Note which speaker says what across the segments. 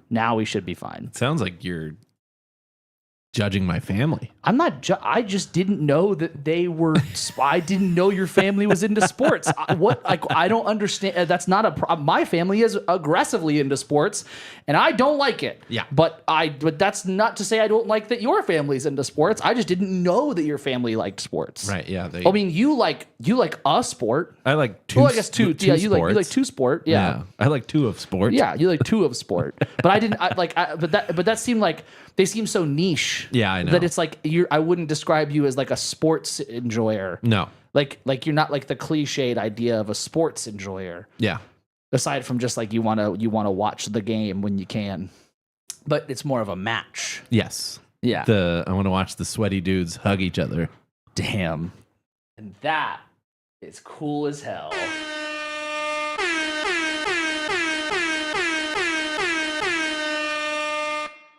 Speaker 1: Now we should be fine.
Speaker 2: It sounds like you're judging my family.
Speaker 1: I'm not. I just didn't know that they were. I didn't know your family was into sports. I don't understand. That's not a problem. My family is aggressively into sports, and I don't like it.
Speaker 2: Yeah.
Speaker 1: But that's not to say I don't like that your family's into sports. I just didn't know that your family liked sports.
Speaker 2: Right. Yeah.
Speaker 1: I mean, you like a sport.
Speaker 2: I like two.
Speaker 1: Well, I guess two. Yeah. You
Speaker 2: sports.
Speaker 1: like two sport. Yeah.
Speaker 2: I like two of sport.
Speaker 1: Yeah. You like two of sport. But I didn't. But that seemed like they seem so niche.
Speaker 2: Yeah, I know.
Speaker 1: That it's like I wouldn't describe you as like a sports enjoyer.
Speaker 2: No.
Speaker 1: Like you're not like the cliched idea of a sports enjoyer.
Speaker 2: Yeah.
Speaker 1: Aside from just like you want to watch the game when you can. But it's more of a match.
Speaker 2: Yes.
Speaker 1: Yeah.
Speaker 2: I want to watch the sweaty dudes hug each other.
Speaker 1: Damn. And that is cool as hell.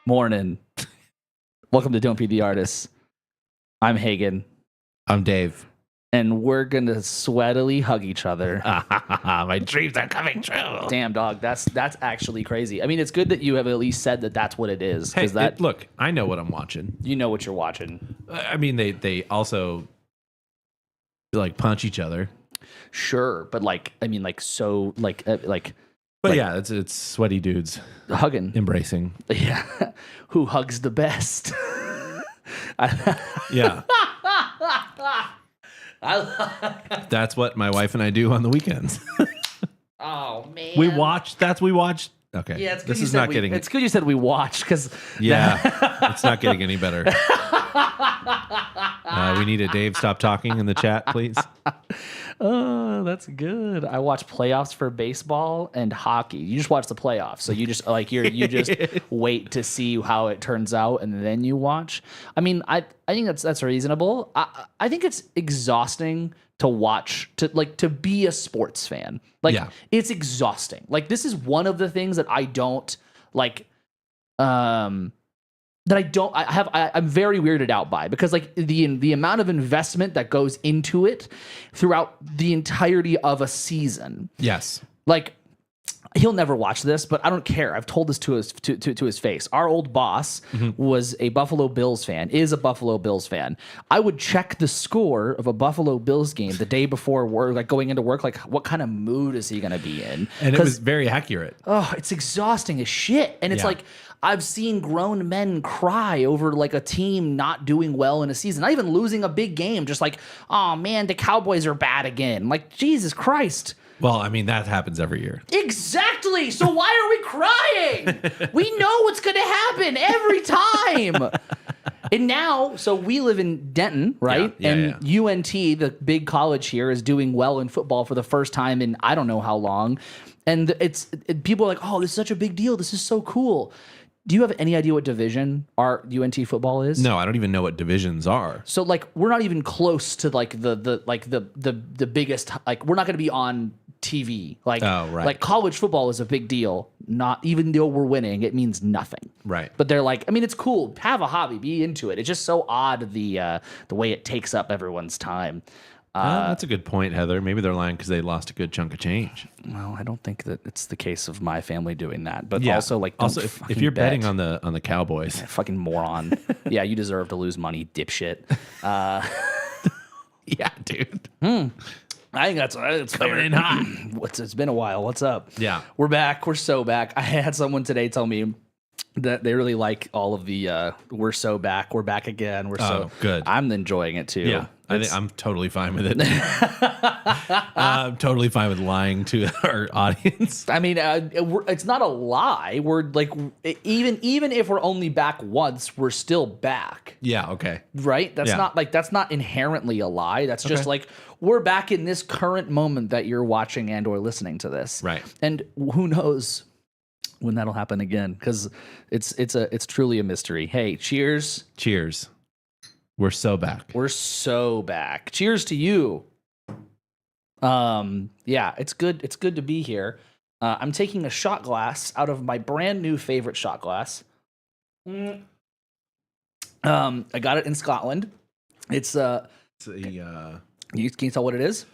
Speaker 1: Morning. Welcome to Don't Be the Artist. I'm Hagen.
Speaker 2: I'm Dave.
Speaker 1: And we're going to sweatily hug each other.
Speaker 2: My dreams are coming true.
Speaker 1: Damn, dog. That's actually crazy. I mean, it's good that you have at least said that that's what it is.
Speaker 2: Hey,
Speaker 1: that
Speaker 2: look, I know what I'm watching.
Speaker 1: you know what you're watching.
Speaker 2: I mean, they also like punch each other.
Speaker 1: Sure, but like, I mean, like, so, like.
Speaker 2: But yeah, it's sweaty dudes
Speaker 1: Hugging.
Speaker 2: embracing.
Speaker 1: Yeah. Who hugs the best?
Speaker 2: Yeah. That's what my wife and I do on the weekends.
Speaker 1: Oh, man.
Speaker 2: We watch. Okay.
Speaker 1: Yeah, it's good
Speaker 2: this
Speaker 1: you
Speaker 2: is
Speaker 1: said
Speaker 2: not
Speaker 1: we,
Speaker 2: getting.
Speaker 1: It's good you said we watch because.
Speaker 2: Yeah, it's not getting any better. We need a Dave stop talking in the chat, please.
Speaker 1: Oh, that's good. I watch playoffs for baseball and hockey. You just watch the playoffs, so you just you just wait to see how it turns out, and then you watch. I mean, I think that's reasonable. I think it's exhausting to watch, to be a sports fan. Like,
Speaker 2: yeah.
Speaker 1: It's exhausting. Like, this is one of the things that I don't like. I'm very weirded out by, because like the amount of investment that goes into it throughout the entirety of a season.
Speaker 2: Yes.
Speaker 1: Like, he'll never watch this, but I don't care. I've told this to his face. Our old boss was a Buffalo Bills fan, is a Buffalo Bills fan. I would check the score of a Buffalo Bills game the day before work, like going into work, like what kind of mood is he going to be in?
Speaker 2: And it was very accurate.
Speaker 1: Oh, it's exhausting as shit. And it's like, I've seen grown men cry over like a team not doing well in a season, not even losing a big game, just like, oh man, the Cowboys are bad again. Like, Jesus Christ.
Speaker 2: Well, I mean, that happens every year.
Speaker 1: Exactly. So why are we crying? We know what's going to happen every time. And now, so we live in Denton, right?
Speaker 2: Yeah,
Speaker 1: UNT, the big college here, is doing well in football for the first time in I don't know how long. And people are like, oh, this is such a big deal. This is so cool. Do you have any idea what division our UNT football is?
Speaker 2: No, I don't even know what divisions are.
Speaker 1: So like, we're not even close to like the biggest, like, we're not going to be on TV. Like, like college football is a big deal. Not even though we're winning, it means nothing.
Speaker 2: Right.
Speaker 1: But they're like, I mean, it's cool. Have a hobby, be into it. It's just so odd the way it takes up everyone's time.
Speaker 2: That's a good point, Heather. Maybe they're lying because they lost a good chunk of change.
Speaker 1: Well, I don't think that it's the case of my family doing that. But
Speaker 2: Yeah.
Speaker 1: also, like,
Speaker 2: Also, if you're betting on the Cowboys,
Speaker 1: fucking moron. Yeah, you deserve to lose money, dipshit.
Speaker 2: Yeah, dude.
Speaker 1: I think that's
Speaker 2: Coming
Speaker 1: fair.
Speaker 2: in hot.
Speaker 1: It's been a while. What's up?
Speaker 2: Yeah.
Speaker 1: We're back. We're so back. I had someone today tell me that they really like all of the we're so back. We're back again. We're so
Speaker 2: good.
Speaker 1: I'm enjoying it too.
Speaker 2: Yeah. I think I'm totally fine with it. I'm totally fine with lying to our audience.
Speaker 1: I mean, it's not a lie. We're like, even if we're only back once, we're still back.
Speaker 2: Yeah. Okay.
Speaker 1: Right? That's not inherently a lie. That's just like, we're back in this current moment that you're watching and or listening to this.
Speaker 2: Right.
Speaker 1: And who knows when that'll happen again, because it's truly a mystery. Hey, cheers.
Speaker 2: Cheers. We're so back.
Speaker 1: We're so back. Cheers to you. Yeah, it's good. It's good to be here. I'm taking a shot glass out of my brand new favorite shot glass. I got it in Scotland. It's can you tell what it is?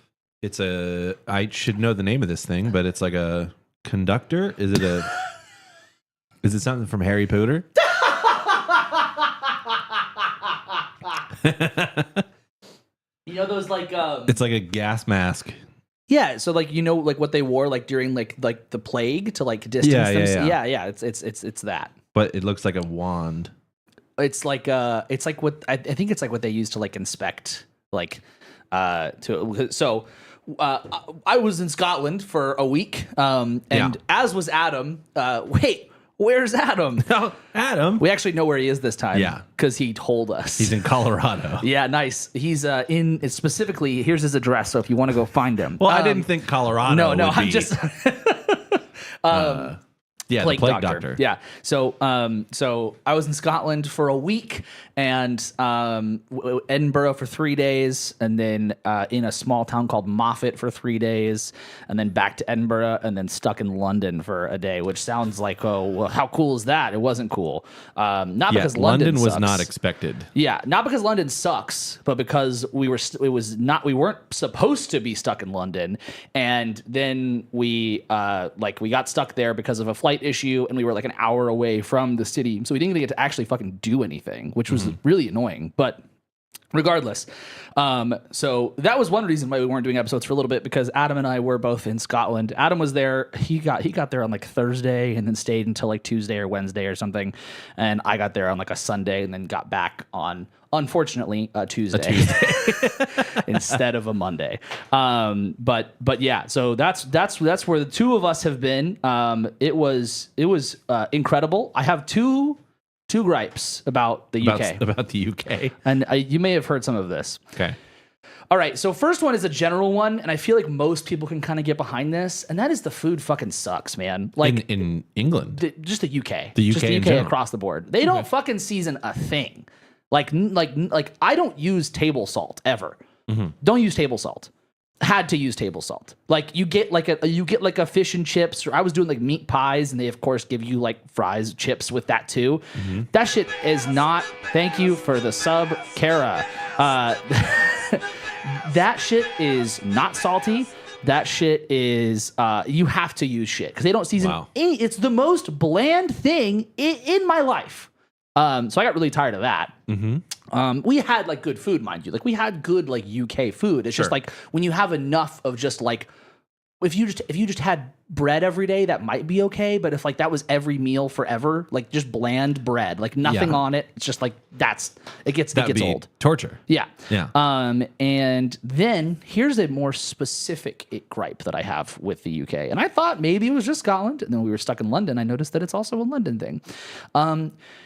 Speaker 2: It's I should know the name of this thing, but it's like a conductor. Is it a Is it something from Harry Potter?
Speaker 1: You know those like
Speaker 2: It's like a gas mask.
Speaker 1: yeah, so like like what they wore like during like the plague to like distance them. Yeah. It's that.
Speaker 2: But it looks like a wand.
Speaker 1: It's like what I think it's like what they use to like inspect like so I was in Scotland for a week and as was Adam. Wait, where's Adam?
Speaker 2: Oh, Adam.
Speaker 1: We actually know where he is this time.
Speaker 2: Yeah.
Speaker 1: Because he told us.
Speaker 2: He's in Colorado.
Speaker 1: Yeah, nice. He's in specifically, here's his address. So if you want to go find him.
Speaker 2: Well, I didn't think Colorado.
Speaker 1: No,
Speaker 2: would
Speaker 1: I'm
Speaker 2: be,
Speaker 1: just.
Speaker 2: yeah,
Speaker 1: Plague
Speaker 2: the plague
Speaker 1: doctor.
Speaker 2: doctor.
Speaker 1: Yeah. So I was in Scotland for a week and Edinburgh for 3 days, and then in a small town called Moffat for 3 days, and then back to Edinburgh, and then stuck in London for a day. Which sounds like, oh, well, how cool is that? It wasn't cool. Not because London
Speaker 2: was
Speaker 1: sucks.
Speaker 2: not expected.
Speaker 1: Yeah, not because London sucks, but because we weren't supposed to be stuck in London, and then we got stuck there because of a flight issue, and we were like an hour away from the city, so we didn't get to actually fucking do anything, which was really annoying. But regardless, so that was one reason why we weren't doing episodes for a little bit, because Adam and I were both in Scotland. Adam was there. He got there on like Thursday and then stayed until like Tuesday or Wednesday or something. And I got there on like a Sunday and then got back on, unfortunately, a Tuesday. Instead of a Monday. But yeah, so that's where the two of us have been. It was incredible. I have two gripes about the UK.
Speaker 2: About the UK.
Speaker 1: And you may have heard some of this.
Speaker 2: Okay.
Speaker 1: All right, so first one is a general one, and I feel like most people can kind of get behind this, and that is the food fucking sucks, man. Like
Speaker 2: in England,
Speaker 1: just the UK,
Speaker 2: the UK,
Speaker 1: just the UK across the board. They don't fucking season a thing. Like I don't use table salt ever. Don't use table salt. Had to use table salt. Like you get like a fish and chips, or I was doing like meat pies, and they of course give you like fries, chips with that too. That shit is not. Thank you for the sub, Kara. That shit is not salty. That shit is you have to use shit because they don't season.
Speaker 2: Wow.
Speaker 1: It's the most bland thing in my life. So I got really tired of that. We had like good food, mind you. Like we had good like UK food. It's just like when you have enough of just like if you just had bread every day, that might be okay. But if like that was every meal forever, like just bland bread, like nothing on it, it's just like it gets old.
Speaker 2: Torture.
Speaker 1: Yeah.
Speaker 2: Yeah.
Speaker 1: And then here's a more specific gripe that I have with the UK. And I thought maybe it was just Scotland. And then we were stuck in London. I noticed that it's also a London thing.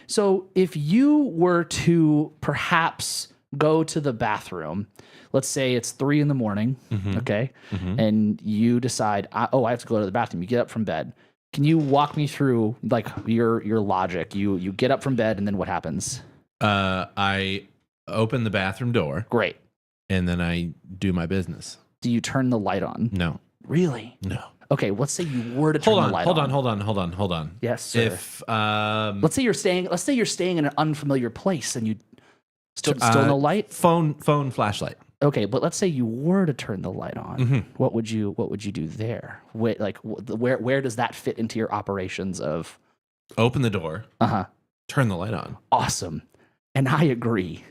Speaker 1: So if you were to perhaps go to the bathroom, let's say it's 3 a.m, okay? And you decide, I have to go to the bathroom. You get up from bed. Can you walk me through like your logic? You get up from bed and then what happens?
Speaker 2: I open the bathroom door.
Speaker 1: Great.
Speaker 2: And then I do my business.
Speaker 1: Do you turn the light on?
Speaker 2: No.
Speaker 1: Really?
Speaker 2: No.
Speaker 1: Okay, let's say you were to turn the light on.
Speaker 2: Hold on.
Speaker 1: Yes, sir.
Speaker 2: If
Speaker 1: let's say you're staying in an unfamiliar place and you still no light?
Speaker 2: Phone flashlight.
Speaker 1: Okay, but let's say you were to turn the light on. What would you do there? Where does that fit into your operations of
Speaker 2: open the door? Turn the light on.
Speaker 1: Awesome. And I agree.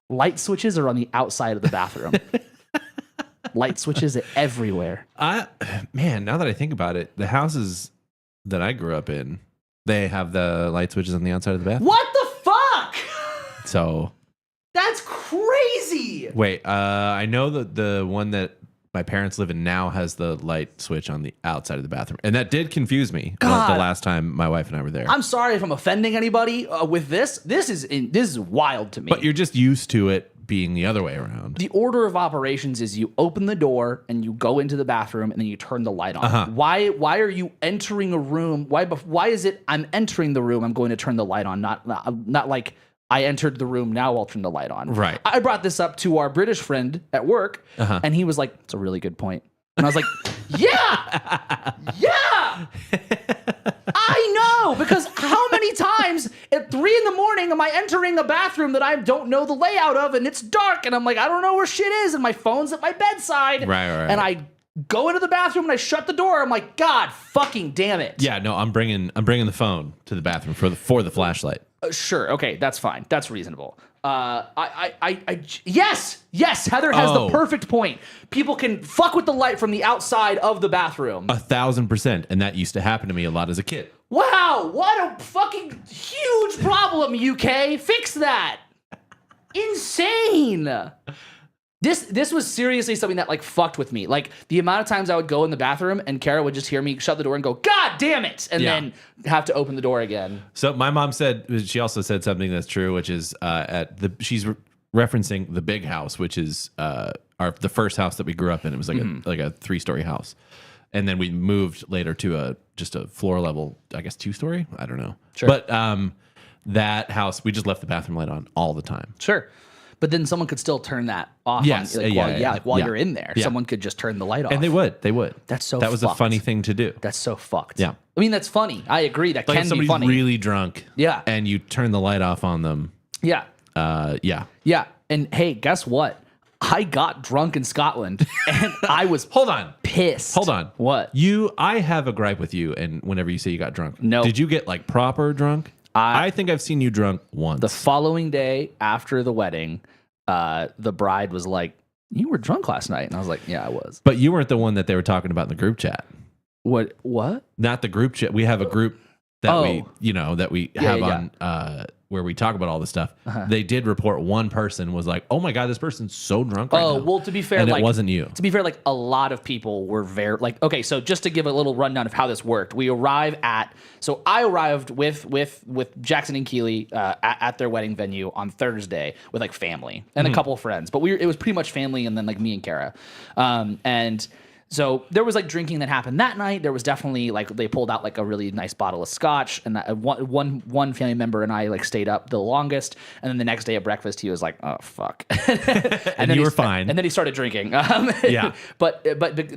Speaker 1: Light switches are on the outside of the bathroom. Light switches everywhere.
Speaker 2: Man, now that I think about it, the houses that I grew up in, they have the light switches on the outside of the bathroom.
Speaker 1: What the fuck?
Speaker 2: So
Speaker 1: that's crazy.
Speaker 2: Wait, I know that the one that my parents live in now has the light switch on the outside of the bathroom, and that did confuse me the last time my wife and I were there.
Speaker 1: I'm sorry if I'm offending anybody with this. This is wild to me.
Speaker 2: But you're just used to it being the other way around.
Speaker 1: The order of operations is you open the door and you go into the bathroom and then you turn the light on. Why are you entering a room? Why is it I'm entering the room, I'm going to turn the light on, not like I entered the room, now I'll turn the light on.
Speaker 2: Right.
Speaker 1: I brought this up to our British friend at work, and he was like, "It's a really good point." And I was like, yeah, I know, because how many times at 3 a.m. am I entering a bathroom that I don't know the layout of, and it's dark, and I'm like, I don't know where shit is, and my phone's at my bedside,
Speaker 2: right.
Speaker 1: and I go into the bathroom and I shut the door. I'm like, God fucking damn it.
Speaker 2: Yeah, no, I'm bringing the phone to the bathroom for the flashlight.
Speaker 1: Sure. Okay, that's fine. That's reasonable. Yes, Heather has the perfect point. People can fuck with the light from the outside of the bathroom.
Speaker 2: 1,000%. And that used to happen to me a lot as a kid.
Speaker 1: Wow, what a fucking huge problem, UK. Fix that. Insane. This was seriously something that like fucked with me. Like the amount of times I would go in the bathroom and Kara would just hear me shut the door and go, God damn it, and then have to open the door again.
Speaker 2: So my mom said, she also said something that's true, which is she's referencing the big house, which is the first house that we grew up in. It was like a 3-story house, and then we moved later to just a floor level, I guess 2-story. I don't know,
Speaker 1: sure.
Speaker 2: But that house, we just left the bathroom light on all the time.
Speaker 1: Sure. But then someone could still turn that off.
Speaker 2: Yes,
Speaker 1: While you're in there, someone could just turn the light off.
Speaker 2: And they would.
Speaker 1: That's so.
Speaker 2: That was
Speaker 1: fucked.
Speaker 2: a funny thing to do.
Speaker 1: That's so fucked.
Speaker 2: Yeah.
Speaker 1: I mean, that's funny. I agree. That
Speaker 2: Like
Speaker 1: can
Speaker 2: if
Speaker 1: be
Speaker 2: somebody's
Speaker 1: funny.
Speaker 2: really drunk.
Speaker 1: Yeah.
Speaker 2: And you turn the light off on them.
Speaker 1: Yeah.
Speaker 2: Yeah.
Speaker 1: Yeah. And hey, guess what? I got drunk in Scotland, and I was pissed.
Speaker 2: Hold on.
Speaker 1: What?
Speaker 2: I have a gripe with you. And whenever you say you got drunk,
Speaker 1: no.
Speaker 2: Did you get like proper drunk? I think I've seen you drunk once.
Speaker 1: The following day after the wedding, the bride was like, "You were drunk last night," and I was like, "Yeah, I was."
Speaker 2: But you weren't the one that they were talking about in the group chat.
Speaker 1: What?
Speaker 2: Not the group chat. We have a group that we have on where we talk about all this stuff. They did report one person was like, "Oh my God, this person's so drunk right now."
Speaker 1: Oh, well, to be fair,
Speaker 2: and
Speaker 1: like,
Speaker 2: it wasn't you.
Speaker 1: To be fair, like a lot of people were very like, okay, so just to give a little rundown of how this worked, I arrived with Jackson and Keely at their wedding venue on Thursday with like family and a couple of friends, but it was pretty much family and then like me and Kara, and so there was like drinking that happened that night. There was definitely like they pulled out like a really nice bottle of scotch, and one family member and I like stayed up the longest. And then the next day at breakfast, he was like, "Oh fuck,"
Speaker 2: and then you were fine.
Speaker 1: And then he started drinking. But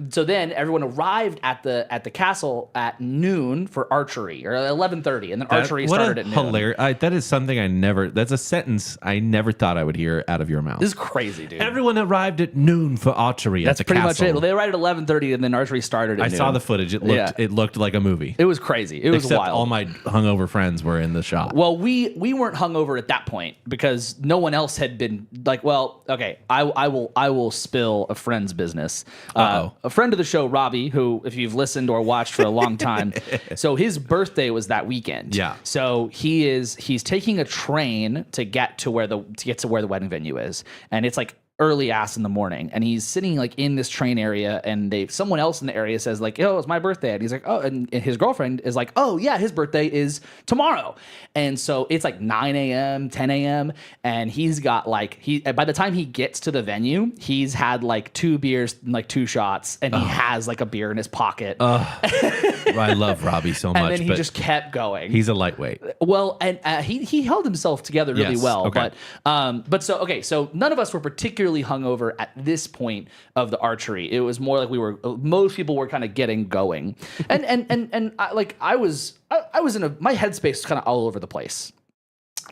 Speaker 1: so then everyone arrived at the castle at noon for archery or 11:30, and then archery started at noon.
Speaker 2: Hilarious! That is something that's a sentence I never thought I would hear out of your mouth.
Speaker 1: This is crazy, dude.
Speaker 2: Everyone arrived at noon for archery.
Speaker 1: That's
Speaker 2: at the
Speaker 1: pretty
Speaker 2: castle.
Speaker 1: much it. Well, they arrived at 11:30, and then archery started.
Speaker 2: I saw the footage. It looked like a movie.
Speaker 1: It was crazy. It was
Speaker 2: Except
Speaker 1: wild.
Speaker 2: all my hungover friends were in the shop.
Speaker 1: Well, we weren't hungover at that point because no one else had been like. Well, okay, I will spill a friend's business. A friend of the show, Robbie, who if you've listened or watched for a long time, so his birthday was that weekend.
Speaker 2: Yeah.
Speaker 1: So he's taking a train to get to where the wedding venue is, and it's like early ass in the morning, and he's sitting like in this train area, and someone else in the area says like, "Oh, it's my birthday," and he's like, "Oh," and his girlfriend is like, "Oh yeah, his birthday is tomorrow," and so it's like 9 a.m., 10 a.m., and he's got like by the time he gets to the venue, he's had like 2 beers, and, like 2 shots, and he has like a beer in his pocket.
Speaker 2: I love Robbie so much,
Speaker 1: and then he just kept going.
Speaker 2: He's a lightweight.
Speaker 1: Well, and he held himself together really well,
Speaker 2: okay.
Speaker 1: but so none of us were particularly hungover at this point of the archery. It was more like most people were kind of getting going, and I was in my headspace was kind of all over the place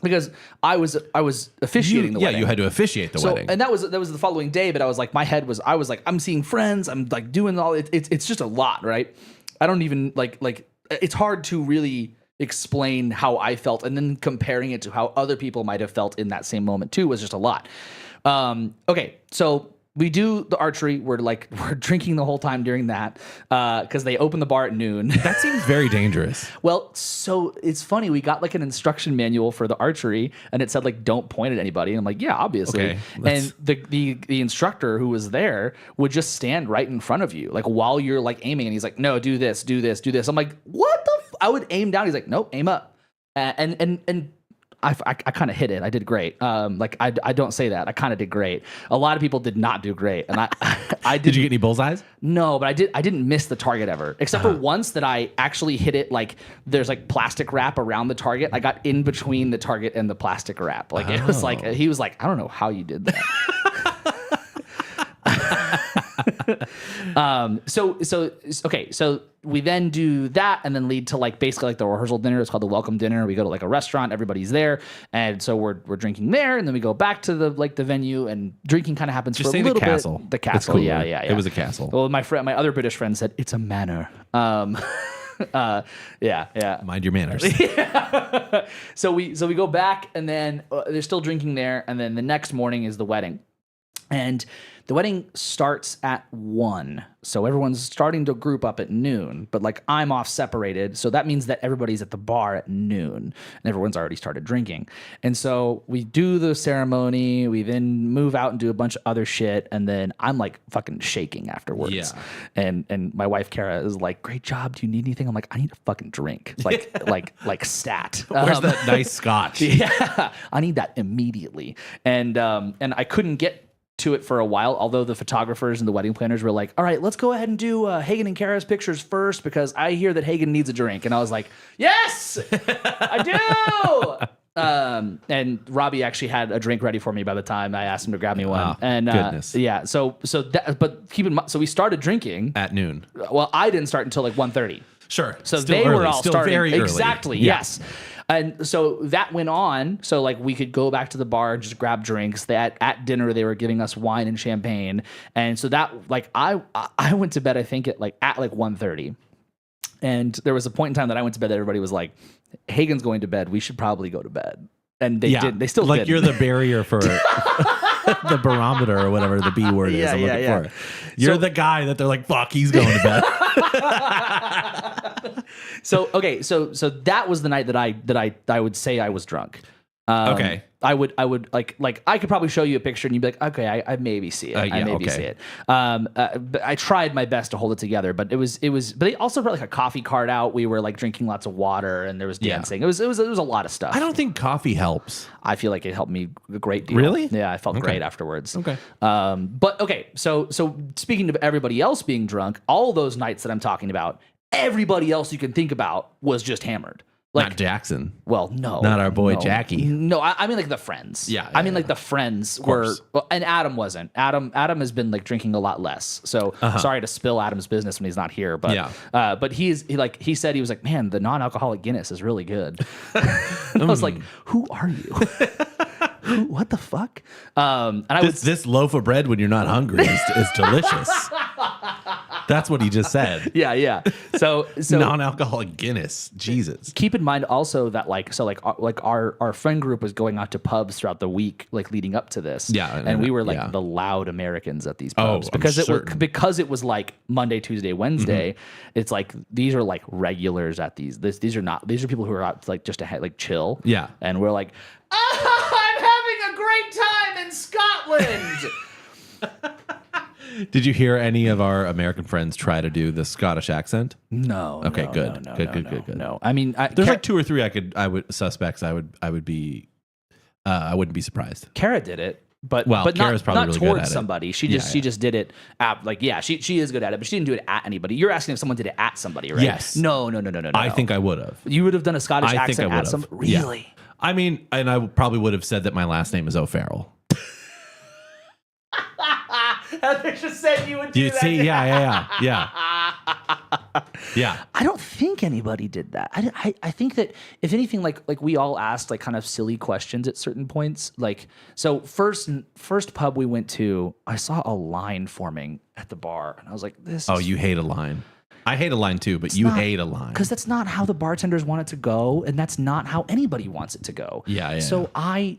Speaker 1: because I was officiating the wedding.
Speaker 2: Yeah, you had to officiate the wedding,
Speaker 1: and that was the following day. But I was like, I was like, I'm seeing friends. I'm like doing all it's just a lot, right? I don't even like it's hard to really explain how I felt, and then comparing it to how other people might have felt in that same moment too was just a lot. Okay, so we do the archery. We're drinking the whole time during that because they open the bar at noon.
Speaker 2: That seems very dangerous.
Speaker 1: Well, so it's funny. We got like an instruction manual for the archery, and it said like don't point at anybody. And I'm like, yeah, obviously.
Speaker 2: Okay,
Speaker 1: and the instructor who was there would just stand right in front of you, like while you're like aiming, and he's like, no, do this, do this, do this. I'm like, what the? I would aim down. He's like, nope, aim up, and I kind of hit it. I did great. I don't say that. I kind of did great. A lot of people did not do great, and I
Speaker 2: did you get any bullseyes?
Speaker 1: No, but I didn't miss the target ever, except for once that I actually hit it. Like there's like plastic wrap around the target. I got in between the target and the plastic wrap. Like it was like he was like, I don't know how you did that. Okay, so we then do that and then lead to like basically like the rehearsal dinner. It's called the welcome dinner. We go to like a restaurant, everybody's there, and so we're drinking there, and then we go back to the venue, and drinking kind of happens
Speaker 2: Just
Speaker 1: for
Speaker 2: say
Speaker 1: a little
Speaker 2: the castle.
Speaker 1: bit. The castle, yeah.
Speaker 2: It was a castle.
Speaker 1: Well, my other British friend said it's a manor. Yeah.
Speaker 2: Mind your manners.
Speaker 1: So we go back, and then they're still drinking there, and then the next morning is the wedding. And the wedding starts at 1. So everyone's starting to group up at noon, but like I'm off separated. So that means that everybody's at the bar at noon and everyone's already started drinking. And so we do the ceremony. We then move out and do a bunch of other shit. And then I'm like fucking shaking afterwards.
Speaker 2: Yeah.
Speaker 1: And my wife, Kara, is like, great job. Do you need anything? I'm like, I need a fucking drink. Like stat.
Speaker 2: Where's that nice scotch?
Speaker 1: Yeah. I need that immediately. And I couldn't get to it for a while, although the photographers and the wedding planners were like, all right, let's go ahead and do Hagen and Kara's pictures first because I hear that Hagen needs a drink. And I was like, yes, I do. And Robbie actually had a drink ready for me by the time I asked him to grab me one.
Speaker 2: Wow,
Speaker 1: and
Speaker 2: goodness.
Speaker 1: Yeah, but keep in mind, so we started drinking
Speaker 2: At noon.
Speaker 1: Well, I didn't start until like 1:30.
Speaker 2: Sure.
Speaker 1: So
Speaker 2: Still
Speaker 1: they
Speaker 2: early.
Speaker 1: were all
Speaker 2: Still
Speaker 1: starting.
Speaker 2: very early.
Speaker 1: Exactly.
Speaker 2: Yeah.
Speaker 1: Yes. And so that went on. So like we could go back to the bar and just grab drinks. At dinner they were giving us wine and champagne. And so that like I went to bed I think at like 1:30. And there was a point in time that I went to bed that everybody was like, Hagen's going to bed. We should probably go to bed. And they did. They still
Speaker 2: like
Speaker 1: did.
Speaker 2: You're the barrier for the barometer or whatever the B word is. I'm looking for. You're the guy that they're like, fuck, he's going to bed.
Speaker 1: So that was the night that I would say I was drunk.
Speaker 2: Okay.
Speaker 1: I would like I could probably show you a picture and you'd be like, okay, I maybe see it. I maybe see it. But I tried my best to hold it together, but it was. But they also brought like a coffee cart out. We were like drinking lots of water and there was dancing. It was a lot of stuff.
Speaker 2: I don't think coffee helps.
Speaker 1: I feel like it helped me a great deal.
Speaker 2: Really?
Speaker 1: Yeah, I felt great afterwards.
Speaker 2: Okay.
Speaker 1: But okay, so speaking of everybody else being drunk, all those nights that I'm talking about, everybody else you can think about was just hammered. Like,
Speaker 2: not Jackson.
Speaker 1: Well, no.
Speaker 2: Not our boy
Speaker 1: no.
Speaker 2: Jackie.
Speaker 1: No, I mean like the friends.
Speaker 2: Yeah.
Speaker 1: I mean like the friends were, and Adam wasn't. Adam has been like drinking a lot less. So sorry to spill Adam's business when he's not here, but but he said he was like, man, the non-alcoholic Guinness is really good. And I was like, who are you? What the fuck? And
Speaker 2: this loaf of bread when you're not hungry is delicious. That's what he just said.
Speaker 1: Yeah. So
Speaker 2: non-alcoholic Guinness. Jesus.
Speaker 1: Keep in mind also that our friend group was going out to pubs throughout the week, like leading up to this.
Speaker 2: Yeah,
Speaker 1: and we were like the loud Americans at these pubs because it was like Monday, Tuesday, Wednesday. It's like these are like regulars at these. These are people who are out like just to like chill.
Speaker 2: Yeah,
Speaker 1: and we're like, I'm having a great time in Scotland.
Speaker 2: Did you hear any of our American friends try to do the Scottish accent?
Speaker 1: No.
Speaker 2: Okay, good.
Speaker 1: No. I mean,
Speaker 2: there's like 2 or 3 I would be I wouldn't be surprised.
Speaker 1: Kara did it, but
Speaker 2: Kara's probably
Speaker 1: not
Speaker 2: really
Speaker 1: towards
Speaker 2: good at
Speaker 1: somebody. She just did it she is good at it, but she didn't do it at anybody. You're asking if someone did it at somebody, right?
Speaker 2: Yes.
Speaker 1: No.
Speaker 2: I think I would have.
Speaker 1: You would have done a Scottish accent at somebody? Really?
Speaker 2: Yeah. I mean, and I probably would have said that my last name is O'Farrell.
Speaker 1: Heather just said you would do that.
Speaker 2: See, yeah. Yeah.
Speaker 1: I don't think anybody did that. I think that if anything, like we all asked like kind of silly questions at certain points. Like, so first pub we went to, I saw a line forming at the bar and I was like,
Speaker 2: you hate a line. I hate a line too, but you hate a line.
Speaker 1: Because that's not how the bartenders want it to go, and that's not how anybody wants it to go.
Speaker 2: Yeah.
Speaker 1: So I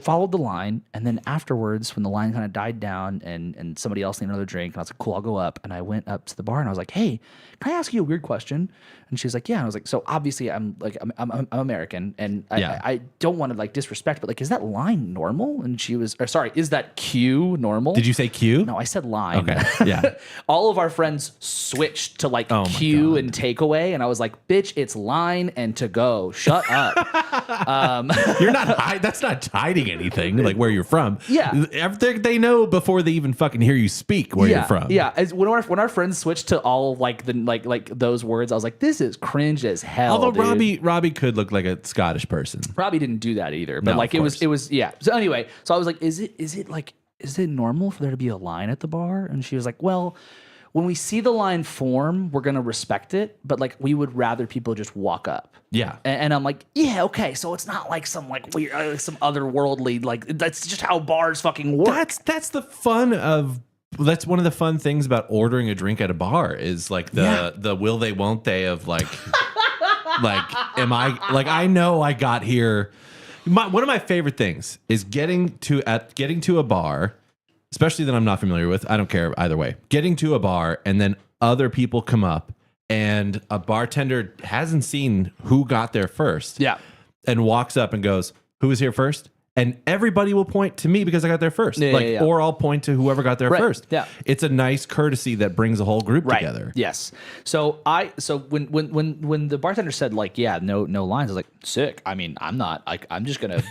Speaker 1: followed the line, and then afterwards, when the line kind of died down and somebody else needed another drink, and I was like, cool, I'll go up. And I went up to the bar and I was like, hey, can I ask you a weird question? And she's like, yeah. And I was like, so obviously I'm American, and I don't want to like disrespect, but like, is that line normal? And she was, or sorry, is that Q normal?
Speaker 2: Did you say Q?
Speaker 1: No, I said line.
Speaker 2: Okay. Yeah.
Speaker 1: All of our friends switched to like Q and takeaway, and I was like, bitch, it's line and to go. Shut up.
Speaker 2: You're not. That's not hiding anything. Like where you're from.
Speaker 1: Yeah.
Speaker 2: They know before they even fucking hear you speak where you're from.
Speaker 1: Yeah. When our friends switched to all like the like those words, I was like, this is cringe as hell.
Speaker 2: Although
Speaker 1: dude.
Speaker 2: Robbie could look like a Scottish person.
Speaker 1: Robbie didn't do that either, but
Speaker 2: No,
Speaker 1: like it was yeah. So anyway, so I was like, is it like is it normal for there to be a line at the bar? And she was like, well, when we see the line form, we're going to respect it. But like, we would rather people just walk up.
Speaker 2: Yeah.
Speaker 1: And I'm like, yeah, okay. So it's not like some like weird, some otherworldly, like that's just how bars fucking work.
Speaker 2: That's the fun of, that's one of the fun things about ordering a drink at a bar is like the will they, won't they of like, like, am I, like, I know I got here. One of my favorite things is getting to a bar, especially that I'm not familiar with. I don't care either way. Getting to a bar and then other people come up and a bartender hasn't seen who got there first.
Speaker 1: Yeah.
Speaker 2: And walks up and goes, who was here first? And everybody will point to me because I got there first. Or I'll point to whoever got there first. Yeah. It's a nice courtesy that brings a whole group together.
Speaker 1: Yes. So when the bartender said like, yeah, no lines, I was like, sick. I mean, I'm just gonna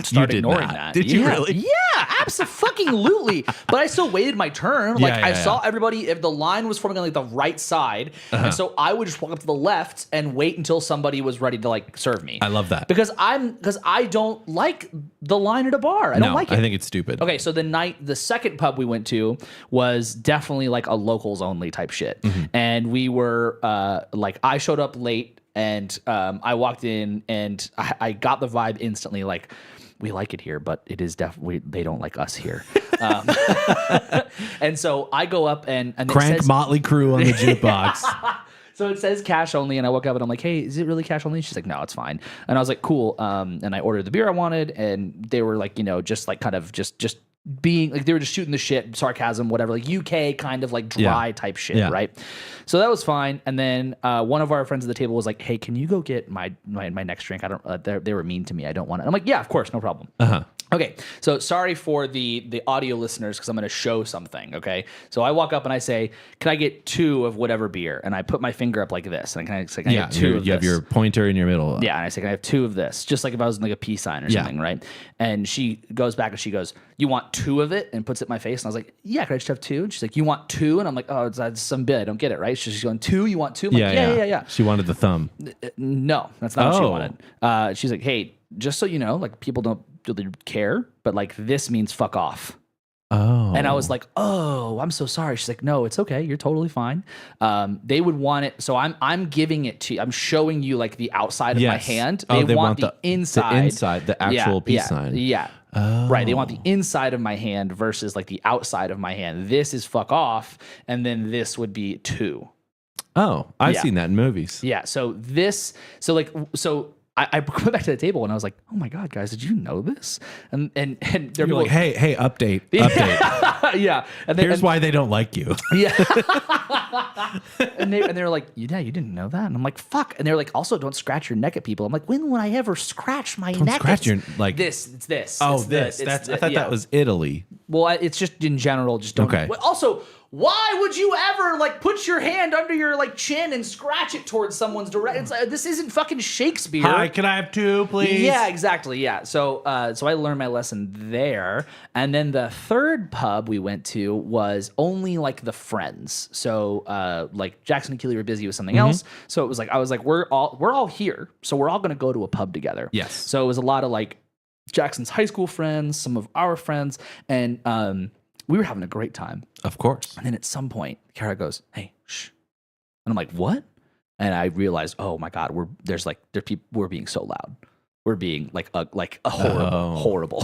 Speaker 1: start ignoring that.
Speaker 2: Did you really?
Speaker 1: Yeah, absolutely. But I still waited my turn. Like I saw everybody, if the line was forming on like the right side, and so I would just walk up to the left and wait until somebody was ready to like serve me.
Speaker 2: I love that.
Speaker 1: Because I don't like the line at a bar. I don't like it.
Speaker 2: I think it's stupid.
Speaker 1: Okay, so the second pub we went to was definitely like a locals only type shit. And we were like, I showed up late and I walked in and I got the vibe instantly like, we like it here, but it is definitely, they don't like us here. And so I go up and
Speaker 2: crank says, Motley Crue on the jukebox.
Speaker 1: So it says cash only, and I woke up and I'm like, hey, is it really cash only? She's like, no, it's fine. And I was like, cool. And I ordered the beer I wanted, and they were like, just like kind of just being like, they were just shooting the shit, sarcasm, whatever, like UK kind of like dry type shit, right? So that was fine. And then one of our friends at the table was like, hey, can you go get my next drink? I don't. They were mean to me. I don't want it. I'm like, yeah, of course, no problem. Okay, so sorry for the audio listeners because I'm going to show something, okay? So I walk up and I say, can I get 2 of whatever beer? And I put my finger up like this. And can I say, can I get 2 of this?
Speaker 2: You have your pointer in your middle.
Speaker 1: Yeah, and I say, can I have 2 of this? Just like if I was in like a peace sign or something, right? And she goes back and she goes, you want 2 of it? And puts it in my face. And I was like, yeah, can I just have 2? And she's like, you want 2? And I'm like, oh, it's some bit. I don't get it, right? She's going, 2? You want 2? I'm like, yeah.
Speaker 2: She wanted the thumb.
Speaker 1: No, that's not what she wanted. She's like, hey, just so you know, like people don't really care, but like this means fuck off. Oh. And I was like, oh, I'm so sorry. She's like, no, it's okay. You're totally fine. They would want it. So I'm giving it to you. I'm showing you like the outside of my hand. They want the inside.
Speaker 2: The inside, the actual peace sign.
Speaker 1: Yeah. Oh. Right. They want the inside of my hand versus like the outside of my hand. This is fuck off. And then this would be 2.
Speaker 2: Oh, I've seen that in movies.
Speaker 1: Yeah. So I went back to the table and I was like, "Oh my god, guys, did you know this?" And they're
Speaker 2: like, "Hey, update."
Speaker 1: Yeah. And
Speaker 2: here's why they don't like you.
Speaker 1: Yeah. and they were like, "Yeah, you didn't know that?" And I'm like, "Fuck!" And they're like, "Also, don't scratch your neck at people." I'm like, "When would I ever scratch my neck?"
Speaker 2: Scratch your like
Speaker 1: this. It's this.
Speaker 2: Oh,
Speaker 1: it's
Speaker 2: this. That's. I thought that was Italy.
Speaker 1: Well, it's just in general. Just don't.
Speaker 2: Okay.
Speaker 1: Also, why would you ever like put your hand under your like chin and scratch it towards someone's direction? This isn't fucking Shakespeare.
Speaker 2: Hi, can I have 2, please?
Speaker 1: Yeah, exactly. Yeah. So I learned my lesson there, and then the third pub we went to was only like the friends. So like Jackson and Keely were busy with something else, so it was like I was like we're all here, so we're all gonna go to a pub together.
Speaker 2: Yes.
Speaker 1: So it was a lot of like Jackson's high school friends, some of our friends, and we were having a great time.
Speaker 2: Of course.
Speaker 1: And then at some point, Kara goes, "Hey, shh." And I'm like, "What?" And I realized, oh my God, we're being so loud. We're being like a horrible.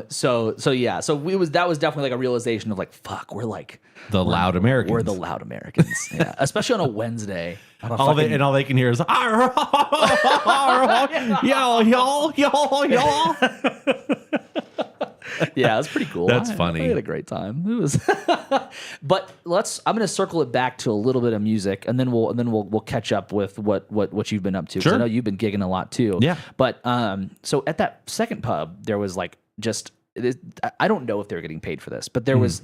Speaker 1: So that was definitely like a realization of like, fuck, we're like
Speaker 2: the loud Americans.
Speaker 1: We're the loud Americans. Yeah. Especially on a Wednesday.
Speaker 2: All they can hear is y'all.
Speaker 1: Yeah, it was pretty cool.
Speaker 2: That's funny.
Speaker 1: I had a great time. It was, but I'm going to circle it back to a little bit of music, and then we'll catch up with what you've been up to. 'Cause I know you've been gigging a lot too.
Speaker 2: Yeah.
Speaker 1: But so at that second pub, there was like I don't know if they were getting paid for this, but there was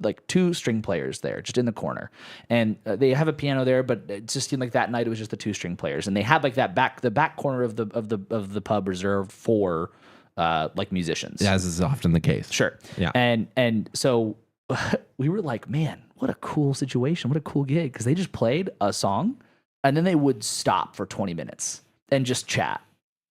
Speaker 1: like 2 string players there, just in the corner, and they have a piano there, but it just seemed like that night it was just the 2 string players, and they had like the back corner of the pub reserved for like musicians,
Speaker 2: as is often the case.
Speaker 1: Sure.
Speaker 2: Yeah.
Speaker 1: And so we were like, man, what a cool situation, what a cool gig, because they just played a song, and then they would stop for 20 minutes and just chat,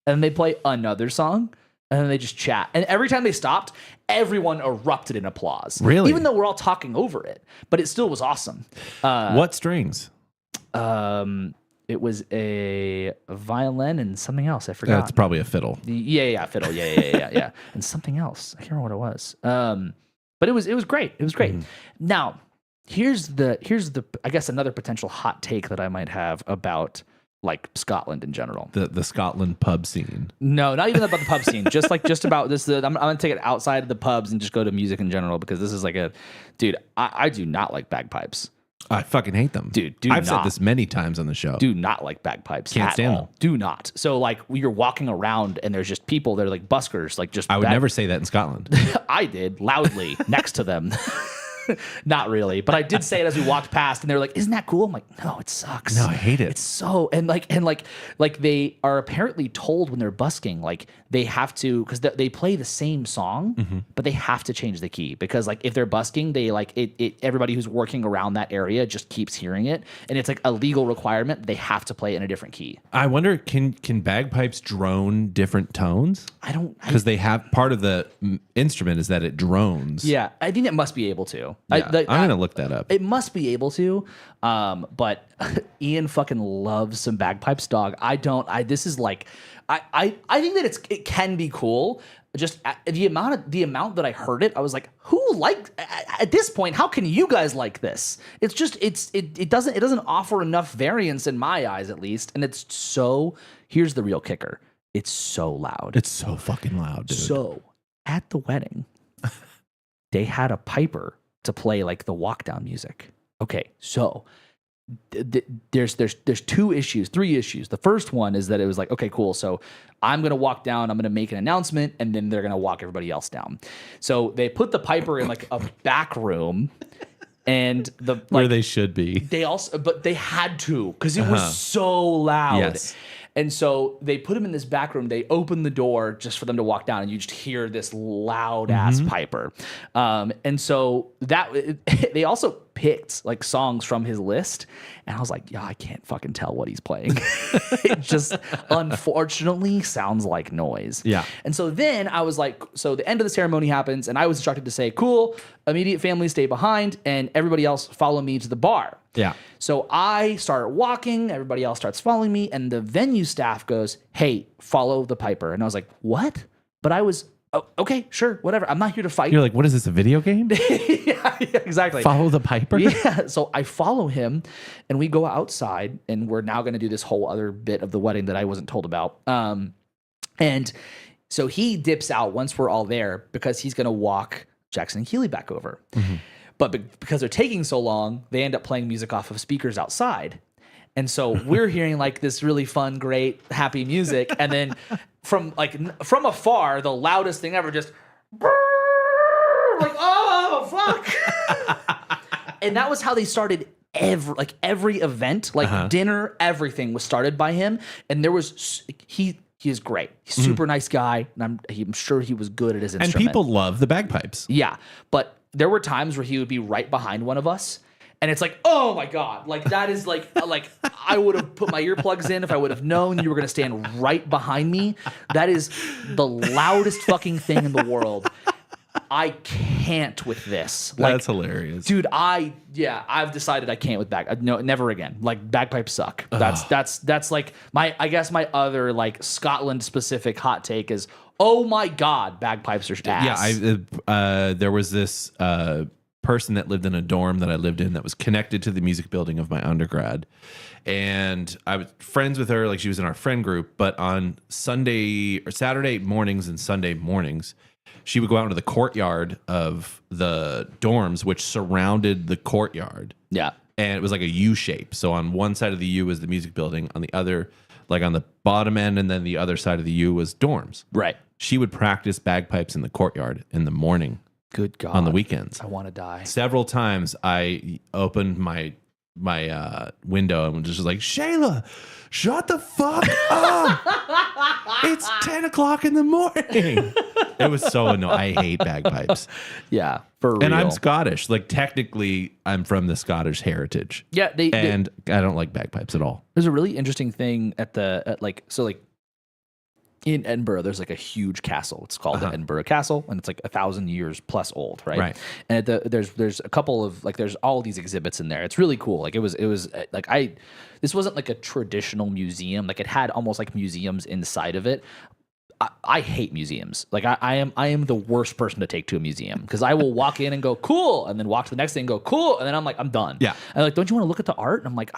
Speaker 1: and then they play another song, And then they just chat. And every time they stopped, everyone erupted in applause.
Speaker 2: Really?
Speaker 1: Even though we're all talking over it. But it still was awesome.
Speaker 2: What strings?
Speaker 1: It was a violin and something else. I forgot.
Speaker 2: It's probably a fiddle.
Speaker 1: Yeah, fiddle. Yeah. And something else. I can't remember what it was. But it was great. It was great. Now, here's the I guess another potential hot take that I might have about like Scotland in general.
Speaker 2: The Scotland pub scene.
Speaker 1: No, not even about the pub scene. Just about this. I'm gonna take it outside of the pubs and just go to music in general because this is like dude. I do not like bagpipes.
Speaker 2: I fucking hate them,
Speaker 1: dude.
Speaker 2: I've said this many times on the show.
Speaker 1: Do not like bagpipes.
Speaker 2: Can't stand them.
Speaker 1: Do not. So like you're walking around and there's just people. They're like buskers. Like just.
Speaker 2: I would never say that in Scotland.
Speaker 1: I did loudly next to them. Not really, but I did say it as we walked past, and they're like, "Isn't that cool?" I'm like, "No, it sucks.
Speaker 2: No, I hate it.
Speaker 1: It's so and they are apparently told when they're busking, like they have to because they play the same song, but they have to change the key because like if they're busking, they like it. Everybody who's working around that area just keeps hearing it, and it's like a legal requirement. They have to play it in a different key.
Speaker 2: I wonder, can bagpipes drone different tones?
Speaker 1: I don't
Speaker 2: because they have part of the instrument is that it drones.
Speaker 1: Yeah, I think it must be able to.
Speaker 2: Yeah, I'm gonna look that up.
Speaker 1: It must be able to, but Ian fucking loves some bagpipes, dog. I don't. This is like, I think that it can be cool. Just the amount that I heard it, I was like, who at this point? How can you guys like this? It's just it doesn't offer enough variance in my eyes at least, and it's so. Here's the real kicker: it's so loud.
Speaker 2: It's so fucking loud, dude.
Speaker 1: So at the wedding, they had a piper to play like the walk down music. Okay, so there's three issues. The first one is that it was like, okay, cool. So I'm gonna walk down. I'm gonna make an announcement, and then they're gonna walk everybody else down. So they put the piper in like a back room, and
Speaker 2: where they should be.
Speaker 1: But they had to because it was so loud.
Speaker 2: Yes.
Speaker 1: And so they put him in this back room. They open the door just for them to walk down, and you just hear this loud ass piper. And so they also picked like songs from his list, and I was like, yeah, I can't fucking tell what he's playing. It just unfortunately sounds like noise.
Speaker 2: Yeah.
Speaker 1: And so then I was like, so the end of the ceremony happens, and I was instructed to say, cool, immediate family stay behind, and everybody else follow me to the bar.
Speaker 2: Yeah.
Speaker 1: So I start walking, everybody else starts following me, and the venue staff goes, hey, follow the piper. And I was like, what? But I was, oh, okay, sure, whatever. I'm not here to fight.
Speaker 2: You're like, what is this, a video game?
Speaker 1: yeah, exactly.
Speaker 2: Follow the piper?
Speaker 1: Yeah. So I follow him, and we go outside, and we're now going to do this whole other bit of the wedding that I wasn't told about. And so he dips out once we're all there because he's going to walk Jackson and Keely back over. But because they're taking so long, they end up playing music off of speakers outside. And so we're hearing like this really fun, great, happy music. And then from afar, the loudest thing ever just like, oh, fuck. And that was how they started every event, like dinner, everything was started by him. And there was, he is great. He's a super nice guy. And I'm sure he was good at his instrument.
Speaker 2: And people love the bagpipes.
Speaker 1: Yeah. But there were times where he would be right behind one of us, and it's like, oh my God, like that is like I would have put my earplugs in if I would have known you were going to stand right behind me. That is the loudest fucking thing in the world. I can't with this. Like,
Speaker 2: that's hilarious,
Speaker 1: dude. I've decided I can't with no, never again. Like bagpipes suck. That's like I guess my other like Scotland specific hot take is, oh my God, bagpipes are ass.
Speaker 2: Yeah, there was this person that lived in a dorm that I lived in that was connected to the music building of my undergrad. And I was friends with her, like she was in our friend group, but on Sunday or Saturday mornings and Sunday mornings, she would go out into the courtyard of the dorms, which surrounded the courtyard.
Speaker 1: Yeah.
Speaker 2: And it was like a U shape. So on one side of the U was the music building, on the other, like on the bottom end, and then the other side of the U was dorms.
Speaker 1: Right.
Speaker 2: She would practice bagpipes in the courtyard in the morning.
Speaker 1: Good God.
Speaker 2: On the weekends.
Speaker 1: I want to die.
Speaker 2: Several times I opened my window and was just like, Shayla, shut the fuck up. It's 10 o'clock in the morning. It was so annoying. I hate bagpipes.
Speaker 1: Yeah, for real.
Speaker 2: And I'm Scottish. Like, technically, I'm from the Scottish heritage.
Speaker 1: Yeah.
Speaker 2: I don't like bagpipes at all.
Speaker 1: There's a really interesting thing in Edinburgh, there's like a huge castle. It's called the Edinburgh Castle, and it's like 1,000 years plus old, right?
Speaker 2: Right.
Speaker 1: And there's a couple of like there's all these exhibits in there. It's really cool. Like it was like this wasn't like a traditional museum. Like it had almost like museums inside of it. I hate museums. Like I am the worst person to take to a museum because I will walk in and go cool, and then walk to the next thing and go cool, and then I'm like I'm done.
Speaker 2: Yeah.
Speaker 1: And like, don't you want to look at the art? And I'm like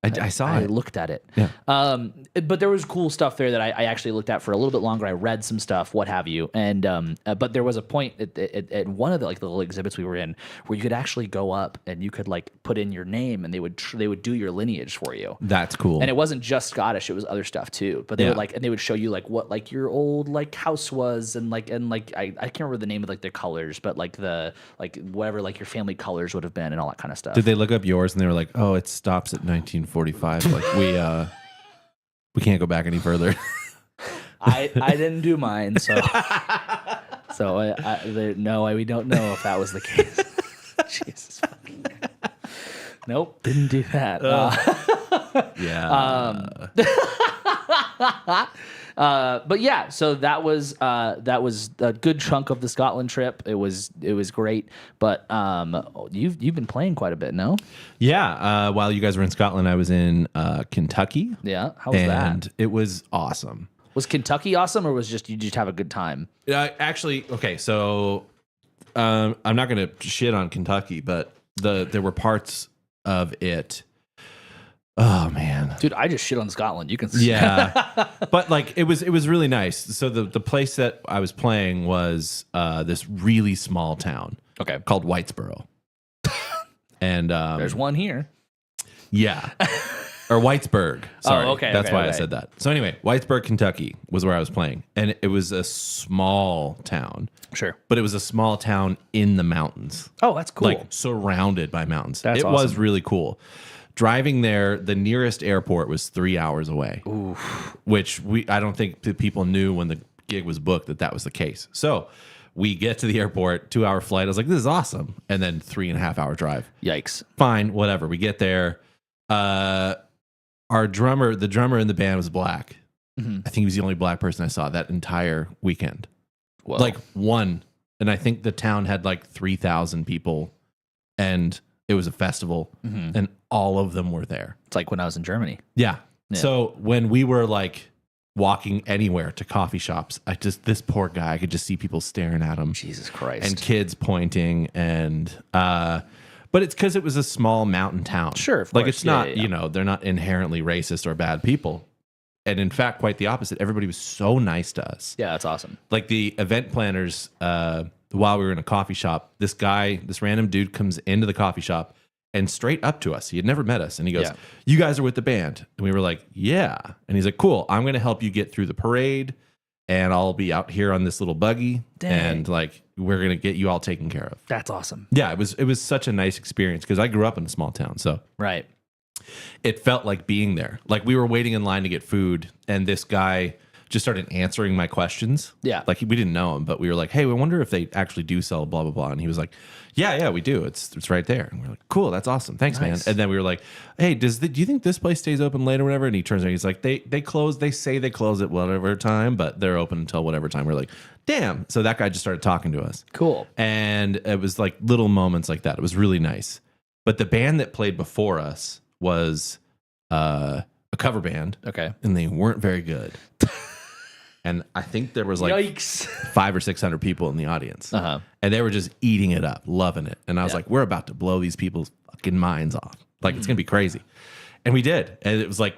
Speaker 2: I saw
Speaker 1: I
Speaker 2: it.
Speaker 1: looked at it.
Speaker 2: Yeah.
Speaker 1: But there was cool stuff there that I actually looked at for a little bit longer. I read some stuff, what have you. And but there was a point at one of the like the little exhibits we were in where you could actually go up and you could like put in your name and they would do your lineage for you.
Speaker 2: That's cool.
Speaker 1: And it wasn't just Scottish; it was other stuff too. But they would like, and they would show you like what like your old like house was, and like I can't remember the name of like the colors, but like the like whatever like your family colors would have been, and all that kind of stuff.
Speaker 2: Did they look up yours and they were like, oh, it stops at 1945? Like we can't go back any further.
Speaker 1: I didn't do mine, so no, we don't know if that was the case. Jesus fucking. Nope, didn't do that.
Speaker 2: Yeah.
Speaker 1: But yeah, so that was a good chunk of the Scotland trip. It was great. But you've been playing quite a bit, no?
Speaker 2: Yeah. While you guys were in Scotland, I was in Kentucky.
Speaker 1: Yeah. How was that?
Speaker 2: And it was awesome.
Speaker 1: Was Kentucky awesome, or was you just have a good time?
Speaker 2: Actually, okay. So I'm not going to shit on Kentucky, but there were parts of it. Oh man,
Speaker 1: dude, I just shit on Scotland. You can
Speaker 2: yeah, but like it was really nice. So the place that I was playing was this really small town,
Speaker 1: okay,
Speaker 2: called Whitesboro, and
Speaker 1: there's one here,
Speaker 2: yeah, or Whitesburg. Sorry,
Speaker 1: okay,
Speaker 2: that's
Speaker 1: okay,
Speaker 2: why
Speaker 1: okay.
Speaker 2: I said that. So anyway, Whitesburg, Kentucky was where I was playing, and it was a small town.
Speaker 1: Sure,
Speaker 2: but it was a small town in the mountains.
Speaker 1: Oh, that's cool.
Speaker 2: Like surrounded by mountains.
Speaker 1: That's
Speaker 2: it
Speaker 1: awesome.
Speaker 2: was really cool. Driving there, the nearest airport was 3 hours away.
Speaker 1: Oof.
Speaker 2: Which I don't think people knew when the gig was booked that was the case. So we get to the airport, 2 hour flight. I was like, this is awesome. And then 3.5 hour drive.
Speaker 1: Yikes.
Speaker 2: Fine, whatever. We get there. The drummer in the band was black.
Speaker 1: Mm-hmm.
Speaker 2: I think he was the only black person I saw that entire weekend.
Speaker 1: Whoa.
Speaker 2: Like one. And I think the town had like 3,000 people. And it was a festival, and all of them were there.
Speaker 1: It's like when I was in Germany.
Speaker 2: Yeah. So when we were like walking anywhere to coffee shops, this poor guy, I could just see people staring at him.
Speaker 1: Jesus Christ.
Speaker 2: And kids pointing, and but it's because it was a small mountain town.
Speaker 1: Sure, of
Speaker 2: like
Speaker 1: course.
Speaker 2: it's not, they're not inherently racist or bad people. And in fact, quite the opposite. Everybody was so nice to us.
Speaker 1: Yeah, that's awesome.
Speaker 2: Like the event planners, while we were in a coffee shop, this random dude comes into the coffee shop and straight up to us. He had never met us. And he goes, you guys are with the band. And we were like, yeah. And he's like, cool. I'm going to help you get through the parade. And I'll be out here on this little buggy.
Speaker 1: Dang.
Speaker 2: And like, we're going to get you all taken care of.
Speaker 1: That's awesome.
Speaker 2: Yeah, it was such a nice experience because I grew up in a small town. So
Speaker 1: right.
Speaker 2: It felt like being there. Like we were waiting in line to get food. And this guy just started answering my questions.
Speaker 1: Yeah.
Speaker 2: Like we didn't know him, but we were like, hey, we wonder if they actually do sell blah, blah, blah. And he was like, yeah, we do. It's right there. And we're like, cool, that's awesome. Thanks,
Speaker 1: Nice.
Speaker 2: man. And then we were like, hey, do you think this place stays open late or whatever? And he turns around, he's like, they close, they say they close at whatever time, but they're open until whatever time. We're like, damn. So that guy just started talking to us.
Speaker 1: Cool.
Speaker 2: And it was like little moments like that. It was really nice. But the band that played before us was a cover band.
Speaker 1: Okay.
Speaker 2: And they weren't very good. And I think there was like
Speaker 1: Yikes.
Speaker 2: 500 or 600 people in the audience.
Speaker 1: Uh-huh.
Speaker 2: And they were just eating it up, loving it. And I was like, we're about to blow these people's fucking minds off. Like, it's going to be crazy. And we did. And it was like,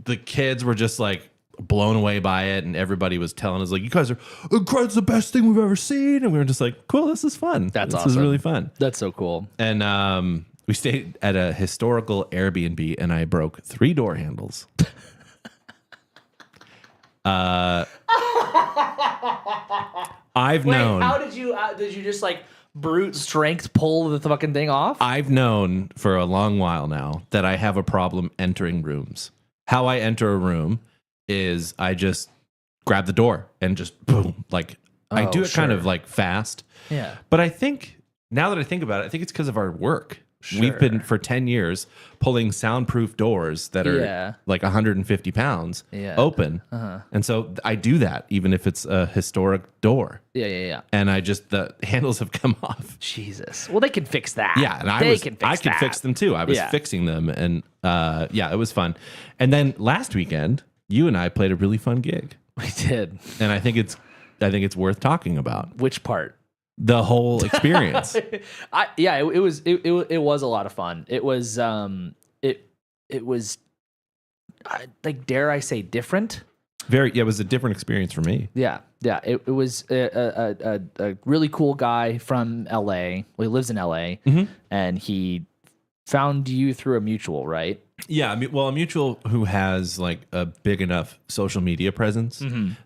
Speaker 2: the kids were just like blown away by it. And everybody was telling us, like, you guys are, it's the best thing we've ever seen. And we were just like, cool, this is fun.
Speaker 1: That's
Speaker 2: this
Speaker 1: awesome.
Speaker 2: is really fun.
Speaker 1: That's so cool.
Speaker 2: And we stayed at a historical Airbnb, and I broke 3 door handles. I've known.
Speaker 1: How did you just like brute strength pull the fucking thing off?
Speaker 2: I've known for a long while now that I have a problem entering rooms. How I enter a room is I just grab the door and just boom. Like I do it kind of like fast.
Speaker 1: Yeah.
Speaker 2: But I think now that I think about it, I think it's because of our work. We've been for 10 years pulling soundproof doors that are like 150 pounds open. And so I do that even if it's a historic door.
Speaker 1: Yeah.
Speaker 2: And the handles have come off.
Speaker 1: Jesus. Well, they can fix that.
Speaker 2: Yeah, and I could fix them too. I was fixing them, and it was fun. And then last weekend, you and I played a really fun gig.
Speaker 1: We did.
Speaker 2: And I think it's worth talking about.
Speaker 1: Which part?
Speaker 2: The whole experience.
Speaker 1: It was a lot of fun. It was like, dare I say, different.
Speaker 2: It was a different experience for me.
Speaker 1: Yeah. It was a really cool guy from LA. Well, he lives in LA, and he found you through a mutual, right?
Speaker 2: Yeah, a mutual who has like a big enough social media presence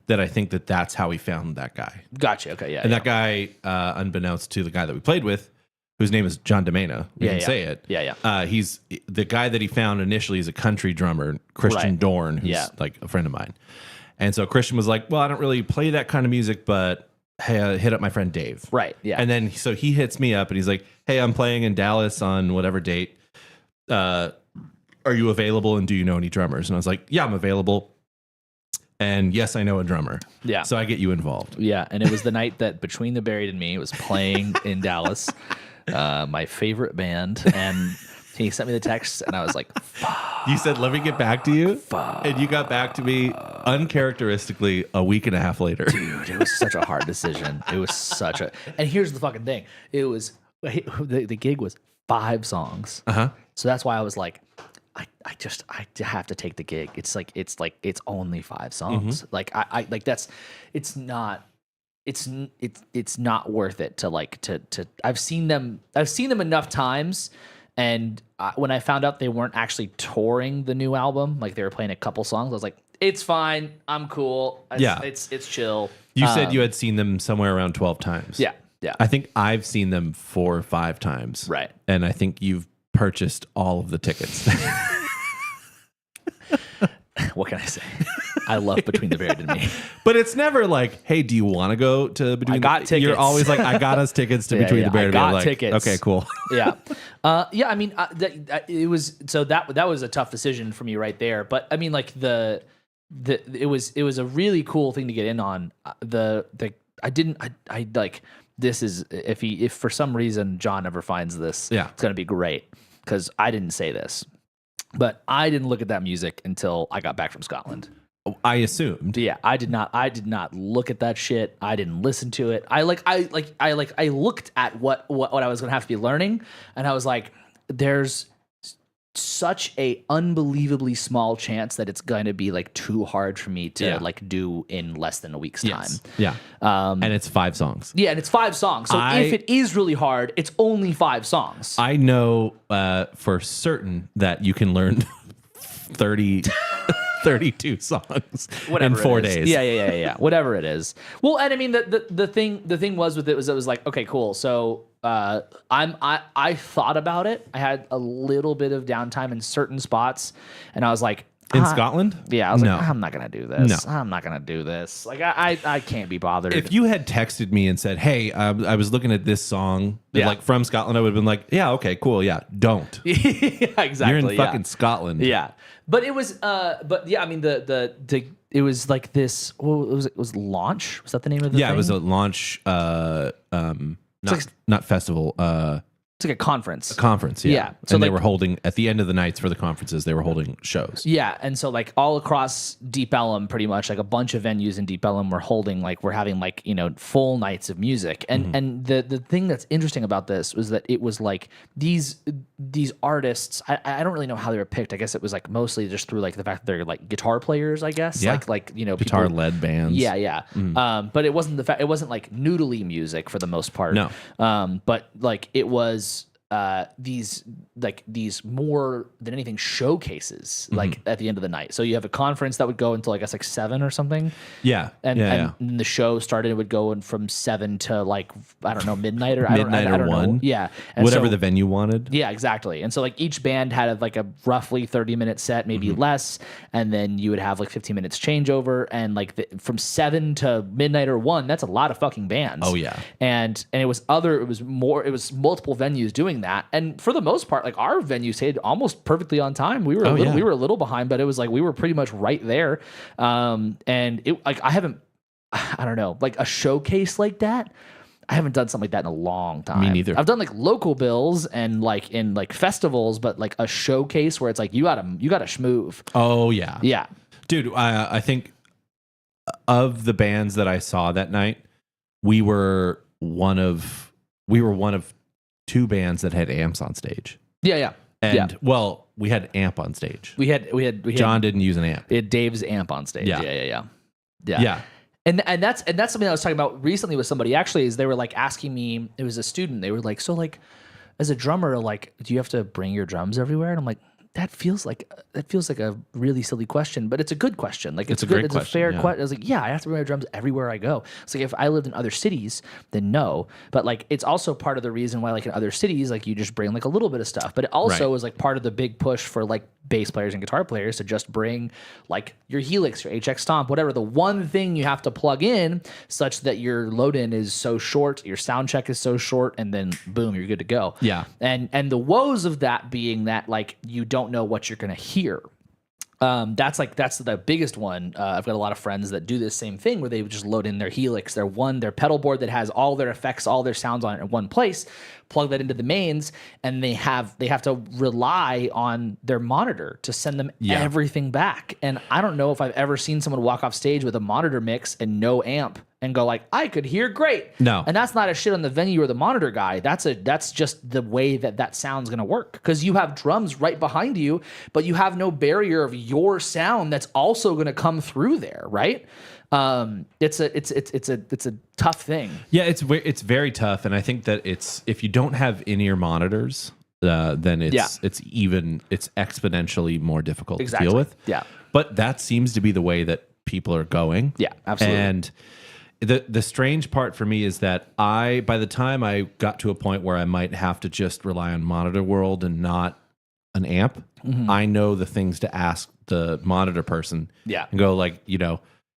Speaker 2: that I think that's how he found that guy.
Speaker 1: Gotcha. Okay, yeah.
Speaker 2: And that guy, unbeknownst to the guy that we played with, whose name is John Domena, we can say it.
Speaker 1: Yeah.
Speaker 2: He's the guy that he found initially is a country drummer, Christian Dorn, who's like a friend of mine. And so Christian was like, well, I don't really play that kind of music, but hey, hit up my friend Dave.
Speaker 1: Right, yeah.
Speaker 2: And then so he hits me up and he's like, hey, I'm playing in Dallas on whatever date. Are you available and do you know any drummers? And I was like, yeah, I'm available. And yes, I know a drummer.
Speaker 1: Yeah.
Speaker 2: So I get you involved.
Speaker 1: Yeah. And it was the night that Between the Buried and Me was playing in Dallas, my favorite band. And he sent me the text and I was like, fuck.
Speaker 2: You said, let me get back to you.
Speaker 1: Fuck.
Speaker 2: And you got back to me uncharacteristically a week and a half later.
Speaker 1: Dude, it was such a hard decision. And here's the fucking thing. It was, the gig was 5 songs. So that's why I was like, I have to take the gig. It's only 5 songs. It's not worth it to I've seen them enough times. And when I found out they weren't actually touring the new album, like they were playing a couple songs, I was like, it's fine. I'm cool. It's chill.
Speaker 2: You said you had seen them somewhere around 12 times.
Speaker 1: Yeah.
Speaker 2: I think I've seen them 4 or 5 times.
Speaker 1: Right.
Speaker 2: And I think you've purchased all of the tickets.
Speaker 1: What can I say? I love Between the Buried and Me.
Speaker 2: But it's never like, hey, do you want to go to Between?
Speaker 1: I got tickets.
Speaker 2: You're always like, I got us tickets to Between the Buried and Me.
Speaker 1: I got
Speaker 2: like,
Speaker 1: tickets.
Speaker 2: Okay, cool.
Speaker 1: Yeah. I mean, it was so that was a tough decision for me right there. But I mean, like it was a really cool thing to get in on. This is if for some reason John ever finds this, it's gonna be great because I didn't say this. But I didn't look at that music until I got back from Scotland.
Speaker 2: I assumed.
Speaker 1: Yeah, I did not look at that shit. I didn't listen to it. I looked at what I was going to have to be learning, and I was like, there's such a unbelievably small chance that it's going to be like too hard for me to like do in less than a week's time.
Speaker 2: Yeah. And it's 5 songs.
Speaker 1: Yeah, and it's 5 songs. So if it is really hard, it's only 5 songs.
Speaker 2: I know for certain that you can learn 32 songs in 4 days.
Speaker 1: Yeah. Whatever it is. Well, and I mean the thing was with it was like, okay, cool. So I thought about it. I had a little bit of downtime in certain spots, and I was like,
Speaker 2: in Scotland?
Speaker 1: Yeah, I was like, I'm not gonna do this. No. I'm not gonna do this. Like I can't be bothered.
Speaker 2: If you had texted me and said, hey, I was looking at this song like from Scotland, I would have been like, yeah, okay, cool, yeah, don't.
Speaker 1: Yeah, exactly.
Speaker 2: You're in fucking Scotland.
Speaker 1: Yeah. But it was I mean it was like this, it was Launch? Was that the name of the thing?
Speaker 2: Yeah, it was a Launch not festival.
Speaker 1: It's like a conference.
Speaker 2: A conference, yeah.
Speaker 1: Yeah.
Speaker 2: So they were holding, at the end of the nights for the conferences, they were holding shows.
Speaker 1: Yeah. And so like all across Deep Ellum, pretty much like a bunch of venues in Deep Ellum we're having like, full nights of music. And and the thing that's interesting about this was that it was like these artists, I don't really know how they were picked. I guess it was like mostly just through like the fact that they're like guitar players, I guess.
Speaker 2: Yeah.
Speaker 1: Like
Speaker 2: guitar led bands.
Speaker 1: Yeah. But it wasn't it wasn't like noodly music for the most part.
Speaker 2: No.
Speaker 1: But like it was these more than anything showcases like at the end of the night. So you have a conference that would go until I guess like 7 or something.
Speaker 2: Yeah.
Speaker 1: And the show started, it would go from 7 to like, I don't know, midnight or
Speaker 2: midnight
Speaker 1: I don't
Speaker 2: 1.
Speaker 1: know. Yeah. And
Speaker 2: whatever the venue wanted.
Speaker 1: Yeah, exactly. And so like each band had like a roughly 30-minute set, maybe less. And then you would have like 15 minutes changeover. And like from 7 to midnight or 1, that's a lot of fucking bands.
Speaker 2: Oh yeah.
Speaker 1: And it was multiple venues doing that. And for the most part, like our venue stayed almost perfectly on time. We were we were a little behind, but it was like we were pretty much right there. And it like I don't know, like a showcase like that. I haven't done something like that in a long time.
Speaker 2: Me neither.
Speaker 1: I've done like local bills and like in like festivals, but like a showcase where it's like you gotta schmoove.
Speaker 2: Oh yeah.
Speaker 1: Yeah.
Speaker 2: Dude, I think of the bands that I saw that night, we were one of 2 bands that had amps on stage.
Speaker 1: Yeah.
Speaker 2: And well, we had amp on stage.
Speaker 1: We had
Speaker 2: John didn't use an amp.
Speaker 1: We had Dave's amp on stage. Yeah. And that's something I was talking about recently with somebody actually is they were like asking me, it was a student, they were like, so like as a drummer, like, do you have to bring your drums everywhere? And I'm like, that feels like a really silly question, but it's a good question. Like it's a
Speaker 2: great
Speaker 1: it's
Speaker 2: question,
Speaker 1: a fair
Speaker 2: yeah.
Speaker 1: question. I was like, yeah, I have to bring my drums everywhere I go. It's like if I lived in other cities, then no. But like it's also part of the reason why like in other cities, like you just bring like a little bit of stuff. But it also is like part of the big push for like bass players and guitar players to just bring like your Helix, your HX Stomp, whatever. The one thing you have to plug in such that your load in is so short, your sound check is so short, and then boom, you're good to go.
Speaker 2: Yeah.
Speaker 1: And the woes of that being that like you don't know what you're gonna hear. That's the biggest one. I've got a lot of friends that do this same thing where they just load in their Helix, their pedal board that has all their effects, all their sounds on it in one place, plug that into the mains, and they have to rely on their monitor to send them everything back. And I don't know if I've ever seen someone walk off stage with a monitor mix and no amp and go like, I could hear great.
Speaker 2: No.
Speaker 1: And that's not a shit on the venue or the monitor guy. That's just the way that sound's going to work. Because you have drums right behind you, but you have no barrier of your sound that's also going to come through there, right? It's a tough thing.
Speaker 2: Yeah, it's very tough, and I think that if you don't have in-ear monitors, then it's exponentially more difficult to deal with.
Speaker 1: Yeah.
Speaker 2: But that seems to be the way that people are going.
Speaker 1: Yeah, absolutely.
Speaker 2: And the strange part for me is that by the time I got to a point where I might have to just rely on Monitor World and not an amp, I know the things to ask the monitor person.
Speaker 1: Yeah.
Speaker 2: And go like,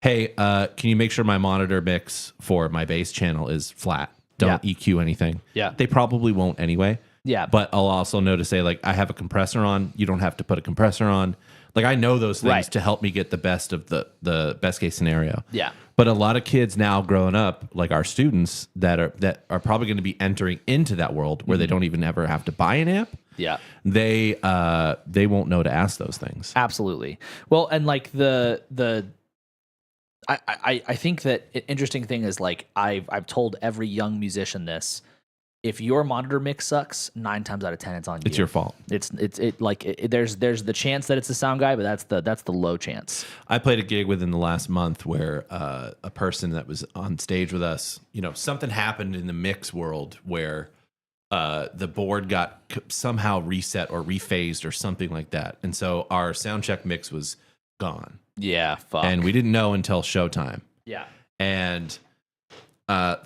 Speaker 2: hey, can you make sure my monitor mix for my bass channel is flat? Don't EQ anything.
Speaker 1: Yeah.
Speaker 2: They probably won't anyway.
Speaker 1: Yeah.
Speaker 2: But I'll also know to say, like, I have a compressor on. You don't have to put a compressor on. Like, I know those things to help me get the best of the best case scenario.
Speaker 1: Yeah.
Speaker 2: But a lot of kids now growing up, like our students that are probably going to be entering into that world where they don't even ever have to buy an amp.
Speaker 1: Yeah.
Speaker 2: They won't know to ask those things.
Speaker 1: Absolutely. Well, and like I think that an interesting thing is like I've told every young musician this: if your monitor mix sucks, 9 times out of 10 it's on you.
Speaker 2: It's your fault.
Speaker 1: There's the chance that it's the sound guy, but that's the low chance.
Speaker 2: I played a gig within the last month where a person that was on stage with us, something happened in the mix world where the board got somehow reset or rephased or something like that, and so our sound check mix was gone.
Speaker 1: Yeah, fuck.
Speaker 2: And we didn't know until showtime.
Speaker 1: Yeah.
Speaker 2: And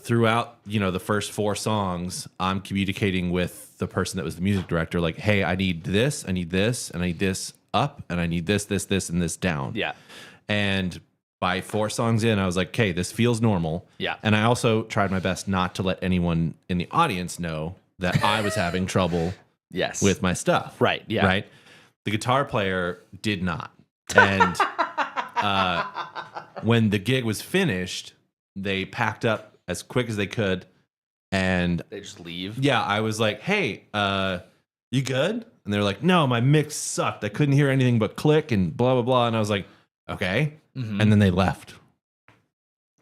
Speaker 2: throughout, the first 4 songs, I'm communicating with the person that was the music director, like, hey, I need this, and I need this up, and I need this, and this down.
Speaker 1: Yeah.
Speaker 2: And by 4 songs in, I was like, okay, this feels normal.
Speaker 1: Yeah.
Speaker 2: And I also tried my best not to let anyone in the audience know that I was having trouble with my stuff.
Speaker 1: Right. Yeah.
Speaker 2: Right. The guitar player did not. And when the gig was finished, they packed up as quick as they could, and
Speaker 1: they just leave.
Speaker 2: Yeah, I was like, "Hey, you good?" And they're like, "No, my mix sucked. I couldn't hear anything but click and blah blah blah." And I was like, "Okay," and then they left.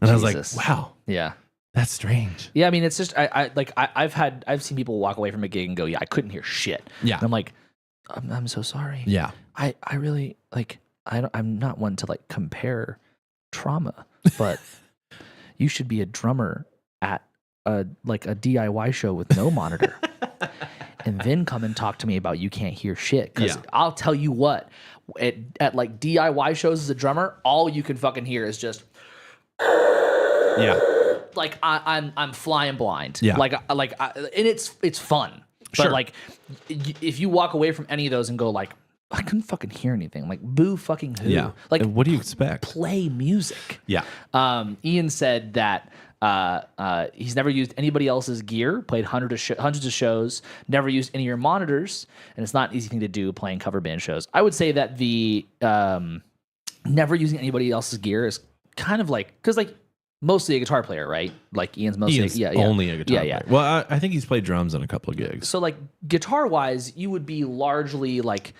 Speaker 2: And
Speaker 1: Jesus.
Speaker 2: I was like, "Wow,
Speaker 1: yeah,
Speaker 2: that's strange."
Speaker 1: Yeah, I mean, it's just I've seen people walk away from a gig and go, "Yeah, I couldn't hear shit."
Speaker 2: Yeah,
Speaker 1: and I'm like, I'm so sorry.
Speaker 2: Yeah,
Speaker 1: I really like. I'm not one to like compare trauma, but you should be a drummer at a DIY show with no monitor, and then come and talk to me about you can't hear shit. Because I'll tell you what, at like DIY shows as a drummer, all you can fucking hear is just like I'm flying blind.
Speaker 2: Yeah,
Speaker 1: and it's fun, but like if you walk away from any of those and go like, I couldn't fucking hear anything. Like, boo fucking who?
Speaker 2: Yeah.
Speaker 1: Like,
Speaker 2: what do you expect?
Speaker 1: Play music.
Speaker 2: Yeah.
Speaker 1: Ian said that He's never used anybody else's gear, played hundreds of shows, never used any of your monitors, and it's not an easy thing to do playing cover band shows. I would say that the never using anybody else's gear is kind of like, because like mostly a guitar player, right? Like Ian's mostly
Speaker 2: only a guitar player. Well, I think he's played drums on a couple of gigs.
Speaker 1: So like guitar wise, you would be largely like,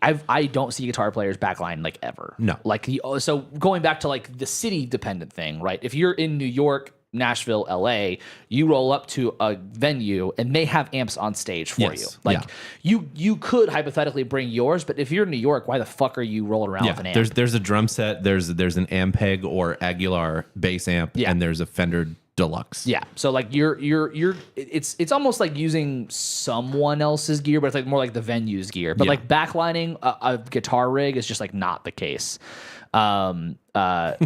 Speaker 1: I don't see guitar players backline like ever.
Speaker 2: No.
Speaker 1: Like so going back to like the city dependent thing, right? If you're in New York, Nashville, LA, you roll up to a venue and they have amps on stage for you. Like you could hypothetically bring yours, but if you're in New York, why the fuck are you rolling around with an amp?
Speaker 2: There's a drum set, there's an Ampeg or Aguilar bass amp, and there's a Fender Deluxe.
Speaker 1: Yeah. So like it's almost like using someone else's gear, but it's like more like the venue's gear. But like backlining a guitar rig is just like not the case. Well, I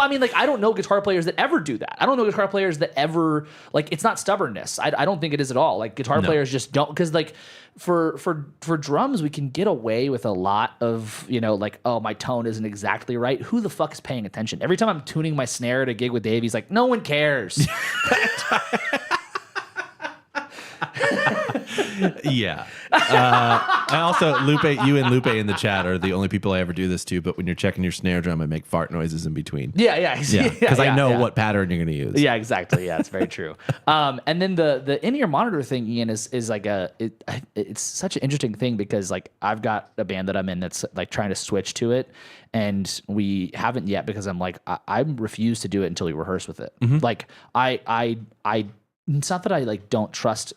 Speaker 1: mean, like I don't know guitar players that ever do that. I don't know guitar players that ever like it's not stubbornness. I don't think it is at all. Like guitar players just don't, because like for drums we can get away with a lot of, you know, like, oh, my tone isn't exactly right. Who the fuck is paying attention? Every time I'm tuning my snare at a gig with Dave, he's like, no one cares.
Speaker 2: Yeah. I also, you and Lupe in the chat are the only people I ever do this to, but when you're checking your snare drum, I make fart noises in between.
Speaker 1: Yeah.
Speaker 2: Because I know what pattern you're going to use.
Speaker 1: Yeah, exactly. Yeah, it's very true. And then the in-ear monitor thing, Ian, is like it's such an interesting thing because like I've got a band that I'm in that's like trying to switch to it, and we haven't yet because I'm like I refuse to do it until we rehearse with it. Mm-hmm. Like I it's not that I like don't trust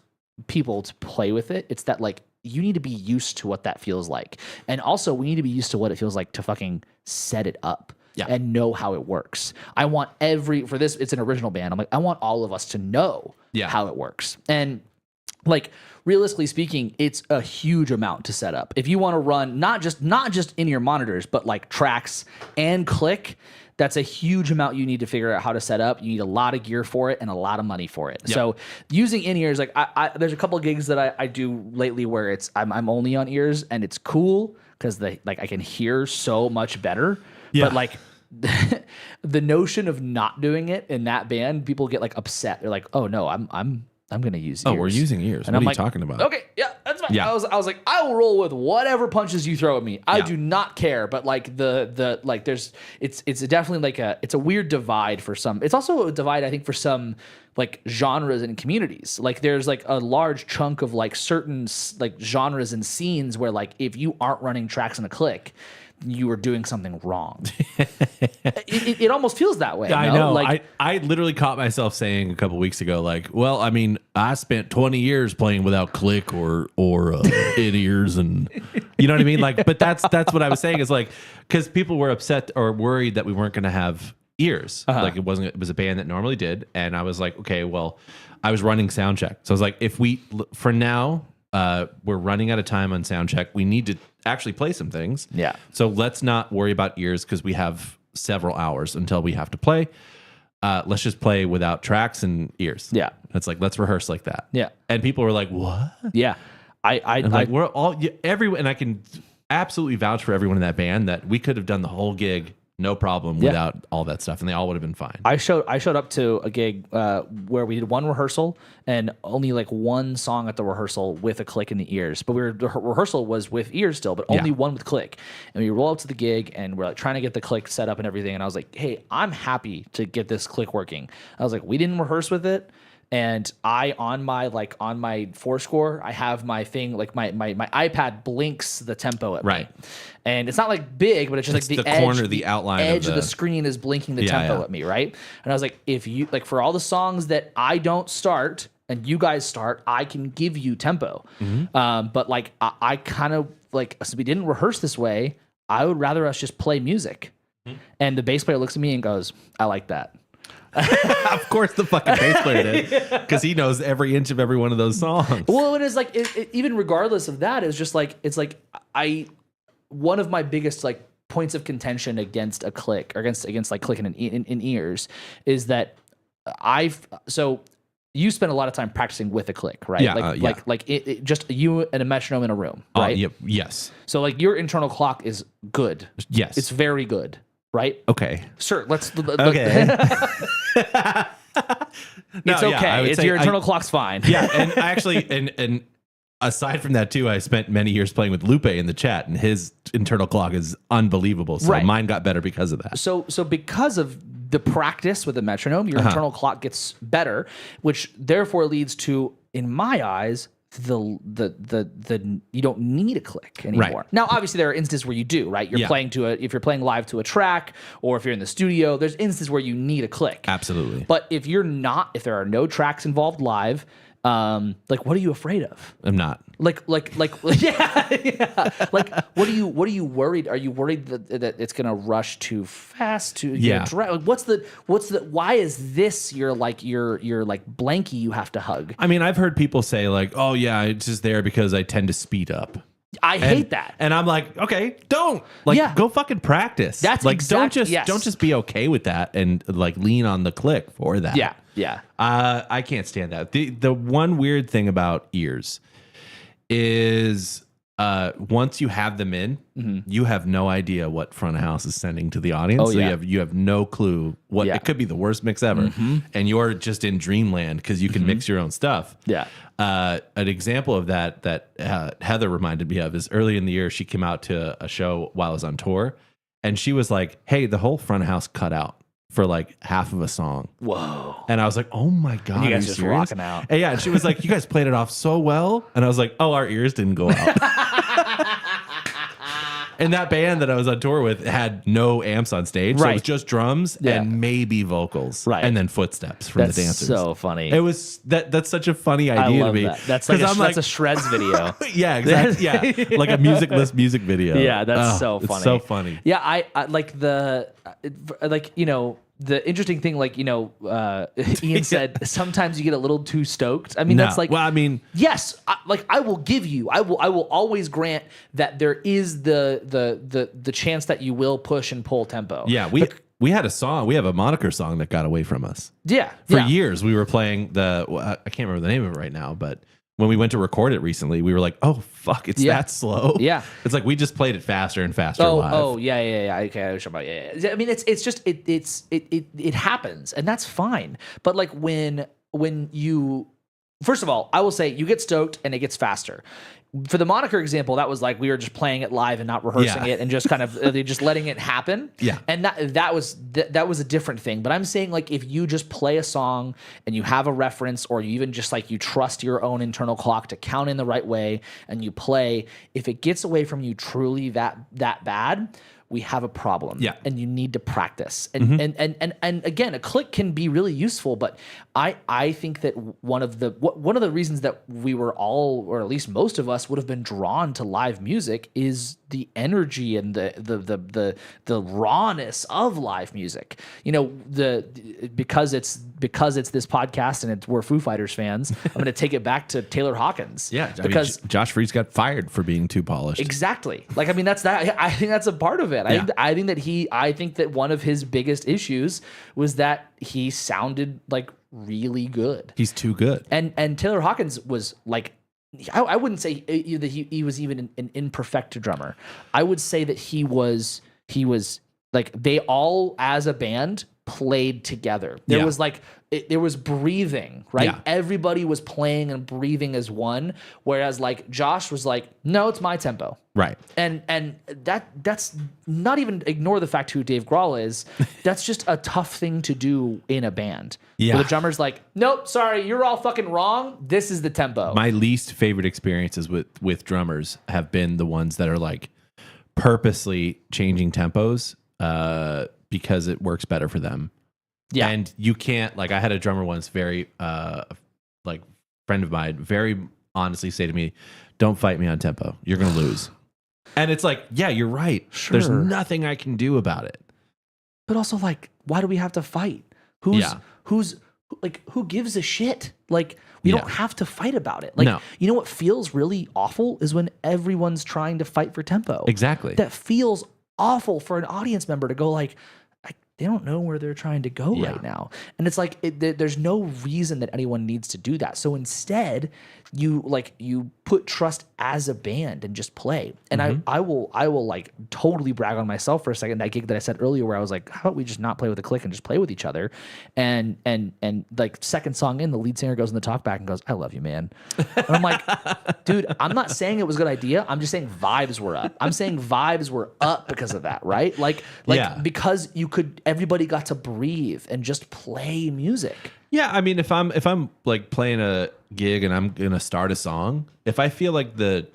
Speaker 1: people to play with it. It's that like you need to be used to what that feels like, and also we need to be used to what it feels like to fucking set it up and know how it works. I want for this, it's an original band. I'm like, I want all of us to know how it works. And like realistically speaking, it's a huge amount to set up. If you want to run not just in your monitors, but like tracks and click, that's a huge amount you need to figure out how to set up. You need a lot of gear for it and a lot of money for it. Yep. So using in-ears, like there's a couple of gigs that I do lately where I'm only on ears, and it's cool because I can hear so much better. Yeah. But like the notion of not doing it in that band, people get like upset. They're like, oh no, I'm going to use ears.
Speaker 2: Oh, we're using ears.
Speaker 1: And
Speaker 2: what
Speaker 1: I'm
Speaker 2: are you talking about?
Speaker 1: Okay, yeah, that's fine.
Speaker 2: Yeah.
Speaker 1: I was like, I will roll with whatever punches you throw at me. I do not care. But like the like there's it's definitely like it's a weird divide for some. It's also a divide, I think, for some like genres and communities. Like there's like a large chunk of like certain like genres and scenes where like if you aren't running tracks in a click, you are doing something wrong. it almost feels that way.
Speaker 2: I know.
Speaker 1: Like
Speaker 2: I literally caught myself saying a couple weeks ago, like, well, I mean, I spent 20 years playing without click or in ears, and you know what I mean? Like, but that's what I was saying is like, because people were upset or worried that we weren't going to have ears. Uh-huh. Like it was a band that normally did. And I was like, okay, well, I was running sound check. So I was like, for now, we're running out of time on sound check. We need to actually play some things.
Speaker 1: Yeah.
Speaker 2: So let's not worry about ears because we have several hours until we have to play. Let's just play without tracks and ears.
Speaker 1: Yeah.
Speaker 2: It's like, let's rehearse like that.
Speaker 1: Yeah.
Speaker 2: And people were like, what?
Speaker 1: Yeah.
Speaker 2: We're all, everyone, and I can absolutely vouch for everyone in that band that we could have done the whole gig no problem without all that stuff, and they all would have been fine.
Speaker 1: I showed up to a gig where we did one rehearsal and only like one song at the rehearsal with a click in the ears. But the rehearsal was with ears still, but only one with click. And we roll up to the gig and we're like trying to get the click set up and everything. And I was like, hey, I'm happy to get this click working. I was like, we didn't rehearse with it. And on my Fourscore, I have my thing, like my iPad blinks the tempo at me. And it's not like big, but it's just like the edge of the screen is blinking the tempo at me, right? And I was like, if you like for all the songs that I don't start and you guys start, I can give you tempo. Mm-hmm. But like I kind of like, since we didn't rehearse this way, I would rather us just play music. Mm-hmm. And the bass player looks at me and goes, I like that.
Speaker 2: Of course the fucking bass player did, because he knows every inch of every one of those songs.
Speaker 1: Well, it is like even regardless of that, it's just like one of my biggest like points of contention against a click or against like clicking in ears is that you spend a lot of time practicing with a click, right?
Speaker 2: Yeah,
Speaker 1: like just you and a metronome in a room, right?
Speaker 2: Yes.
Speaker 1: So like your internal clock is good.
Speaker 2: Yes,
Speaker 1: it's very good. right?
Speaker 2: Okay.
Speaker 1: Sure. Let's.
Speaker 2: Okay.
Speaker 1: It's okay. It's your internal clock's fine.
Speaker 2: Yeah, and I actually, and aside from that too, I spent many years playing with Lupe in the chat, and his internal clock is unbelievable. So
Speaker 1: Right.
Speaker 2: mine got better because of that.
Speaker 1: So because of the practice with the metronome, your internal clock gets better, which therefore leads to, in my eyes, the you don't need a click anymore.
Speaker 2: Right.
Speaker 1: Now, obviously, there are instances where you do, right? You're playing if you're playing live to a track, or if you're in the studio, there's instances where you need a click.
Speaker 2: Absolutely.
Speaker 1: But if there are no tracks involved live, like, what are you afraid of?
Speaker 2: I'm not.
Speaker 1: Like, yeah. Like, what are you worried? Are you worried that it's gonna rush too fast to like, why is this your like blankie you have to hug?
Speaker 2: I mean, I've heard people say like, oh yeah, it's just there because I tend to speed up.
Speaker 1: I hate that.
Speaker 2: And I'm like, okay, don't go fucking practice.
Speaker 1: That's
Speaker 2: like, don't just be okay with that and like lean on the click for that.
Speaker 1: Yeah. Yeah.
Speaker 2: I can't stand that. The one weird thing about ears is once you have them in, you have no idea what front of house is sending to the audience.
Speaker 1: Oh, yeah.
Speaker 2: So you have no clue what it could be the worst mix ever. And you're just in dreamland because you can mix your own stuff.
Speaker 1: Yeah.
Speaker 2: An example of that Heather reminded me of is early in the year, she came out to a show while I was on tour, and she was like, hey, the whole front of house cut out for like half of a song.
Speaker 1: Whoa.
Speaker 2: And I was like, oh my God.
Speaker 1: And you guys
Speaker 2: are
Speaker 1: just
Speaker 2: serious?
Speaker 1: rocking out.
Speaker 2: And yeah. And she was like, you guys played it off so well. And I was like, oh, our ears didn't go out. And that band that I was on tour with had no amps on stage. So it was just drums and maybe vocals.
Speaker 1: Right.
Speaker 2: And then footsteps from the dancers.
Speaker 1: So funny.
Speaker 2: It was that's such a funny idea to me.
Speaker 1: That. That's like that's a Shreds video.
Speaker 2: Yeah, exactly. Yeah. Like a musicless music video.
Speaker 1: Yeah, that's so funny.
Speaker 2: It's so funny.
Speaker 1: Yeah, I like the interesting thing, Ian said, sometimes you get a little too stoked. I mean, that's like,
Speaker 2: well, I mean,
Speaker 1: yes, I will give you, I will always grant that there is the chance that you will push and pull tempo.
Speaker 2: Yeah, we had a song, we have a moniker song that got away from us.
Speaker 1: Yeah,
Speaker 2: for years we were playing I can't remember the name of it right now, but when we went to record it recently, we were like, "Oh fuck, it's that slow."
Speaker 1: Yeah,
Speaker 2: it's like we just played it faster and faster live.
Speaker 1: Oh, yeah. Okay, I was talking about yeah. I mean, it's just it happens, and that's fine. But like when you, first of all, I will say you get stoked and it gets faster. For the moniker example, that was like we were just playing it live and not rehearsing it and just kind of just letting it happen.
Speaker 2: Yeah,
Speaker 1: and that was a different thing. But I'm saying, like, if you just play a song and you have a reference, or you even just like you trust your own internal clock to count in the right way and you play, if it gets away from you truly that bad, we have a problem. Yeah. And you need to practice. And and again, a click can be really useful, but I think that one of the reasons that we were all, or at least most of us, would have been drawn to live music is the energy and the rawness of live music. You know, because it's this podcast and we're Foo Fighters fans, I'm going to take it back to Taylor Hawkins.
Speaker 2: Yeah,
Speaker 1: because
Speaker 2: Josh Freese got fired for being too polished.
Speaker 1: Exactly. Like, I mean, I think that's a part of it.
Speaker 2: Yeah.
Speaker 1: I think that one of his biggest issues was that he sounded like really good.
Speaker 2: He's too good.
Speaker 1: And Taylor Hawkins was like, I wouldn't say that he was even an imperfect drummer. I would say that he was like, they all as a band played together. There was like there was breathing, right?
Speaker 2: Yeah.
Speaker 1: Everybody was playing and breathing as one, whereas like Josh was like, no, it's my tempo.
Speaker 2: Right.
Speaker 1: And that's not even, ignore the fact who Dave Grohl is. That's just a tough thing to do in a band.
Speaker 2: Yeah.
Speaker 1: Where the drummer's like, nope, sorry, you're all fucking wrong. This is the tempo.
Speaker 2: My least favorite experiences with drummers have been the ones that are like purposely changing tempos because it works better for them. Yeah. And you can't, like, I had a drummer once, very like friend of mine, very honestly say to me, don't fight me on tempo. You're going to lose. And it's like, yeah, you're right. Sure. There's nothing I can do about it.
Speaker 1: But also, like, why do we have to fight? Who gives a shit? Like, we don't have to fight about it. Like, you know what feels really awful is when everyone's trying to fight for tempo.
Speaker 2: Exactly.
Speaker 1: That feels awful for an audience member to go like, they don't know where they're trying to go right now. And it's like there's no reason that anyone needs to do that. So instead, you put trust as a band and just play. And I will like totally brag on myself for a second. That gig that I said earlier where I was like, how about we just not play with a click and just play with each other? And like second song in, the lead singer goes in the talk back and goes, I love you, man. And I'm like, dude, I'm not saying it was a good idea. I'm just saying vibes were up. I'm saying vibes were up because of that, right? Like because everybody got to breathe and just play music.
Speaker 2: Yeah, I mean, if I'm like playing a gig and I'm gonna start a song, if I feel like the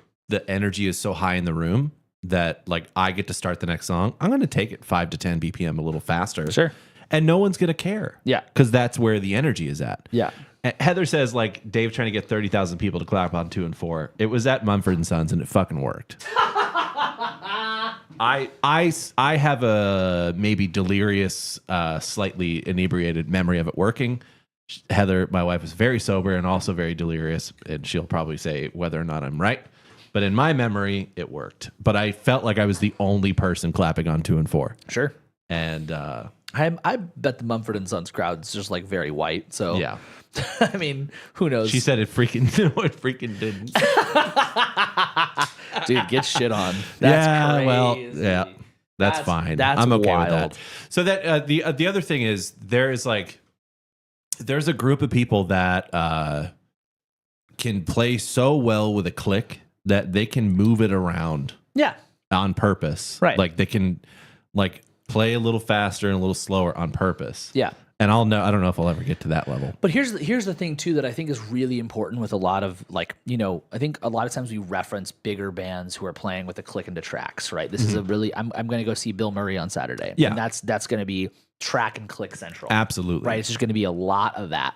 Speaker 2: energy is so high in the room that like I get to start the next song, I'm gonna take it 5 to 10 BPM a little faster.
Speaker 1: Sure.
Speaker 2: And no one's gonna care.
Speaker 1: Yeah.
Speaker 2: Because that's where the energy is at.
Speaker 1: Yeah.
Speaker 2: And Heather says like Dave trying to get 30,000 people to clap on 2 and 4. It was at Mumford & Sons and it fucking worked. I have a maybe delirious, slightly inebriated memory of it working. Heather, my wife, is very sober and also very delirious, and she'll probably say whether or not I'm right. But in my memory, it worked. But I felt like I was the only person clapping on 2 and 4.
Speaker 1: Sure.
Speaker 2: And
Speaker 1: I bet the Mumford & Sons crowd's just like very white. So
Speaker 2: yeah.
Speaker 1: I mean, who knows?
Speaker 2: She said it freaking didn't.
Speaker 1: Dude, get shit on. That's crazy.
Speaker 2: Well, yeah, that's fine. I'm okay
Speaker 1: wild.
Speaker 2: with that. So that the other thing is there's a group of people that can play so well with a click that they can move it around.
Speaker 1: Yeah.
Speaker 2: On purpose.
Speaker 1: Right.
Speaker 2: Like they can like play a little faster and a little slower on purpose.
Speaker 1: Yeah.
Speaker 2: And I don't know if I'll ever get to that level.
Speaker 1: But here's the thing too that I think is really important with a lot of like, I think a lot of times we reference bigger bands who are playing with a click into tracks, right? This is a really I'm going to go see Bill Murray on Saturday.
Speaker 2: Yeah.
Speaker 1: And that's going to be track and click central.
Speaker 2: Absolutely.
Speaker 1: Right? It's just going to be a lot of that.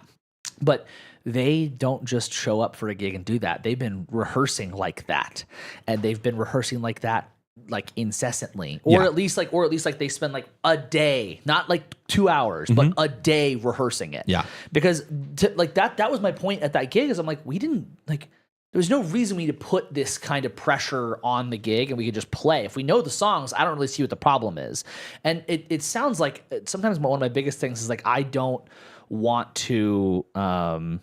Speaker 1: But they don't just show up for a gig and do that. They've been rehearsing like that. And they've been rehearsing like that like incessantly, or at least like they spend like a day, not like 2 hours, but a day rehearsing it.
Speaker 2: Yeah.
Speaker 1: Because like that was my point at that gig is I'm like, we didn't like, there's no reason we need to put this kind of pressure on the gig and we could just play. If we know the songs, I don't really see what the problem is. And it sounds like sometimes one of my biggest things is like, I don't want to come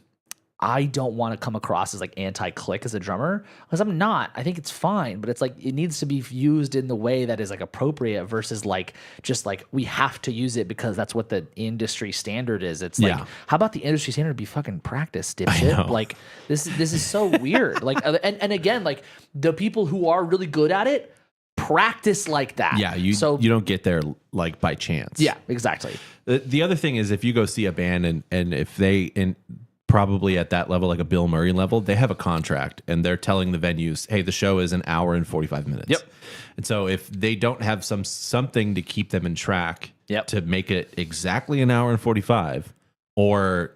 Speaker 1: across as like anti-click as a drummer, because I'm not. I think it's fine, but it's like it needs to be used in the way that is like appropriate versus like just like we have to use it because that's what the industry standard is. It's like, how about the industry standard be fucking practice, dipshit? Like this is so weird. Like and again, like the people who are really good at it practice like that.
Speaker 2: Yeah, you don't get there like by chance.
Speaker 1: Yeah, exactly.
Speaker 2: The other thing is if you go see a band and if they probably at that level, like a Bill Murray level, they have a contract and they're telling the venues, hey, the show is an hour and 45 minutes. Yep. And so if they don't have something to keep them in track to make it exactly an hour and 45, or,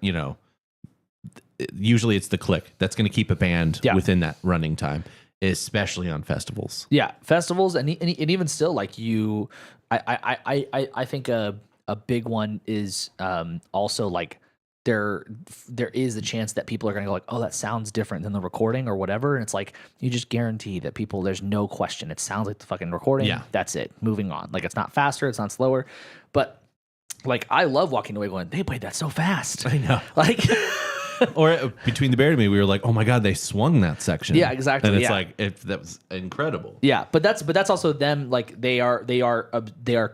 Speaker 2: usually it's the click that's going to keep a band within that running time, especially on festivals. Yeah.
Speaker 1: Festivals. And even still, like I think a big one is also like, there is a chance that people are going to go like, oh, that sounds different than the recording or whatever. And it's like, you just guarantee that people, there's no question. It sounds like the fucking recording. Yeah. That's it. Moving on. Like, it's not faster. It's not slower. But like, I love walking away going, they played that so fast.
Speaker 2: I know.
Speaker 1: Like,
Speaker 2: or Between the Bear and Me, we were like, oh my God, they swung that section.
Speaker 1: Yeah, exactly.
Speaker 2: And it's like, that was incredible.
Speaker 1: Yeah. But that's also them. Like they are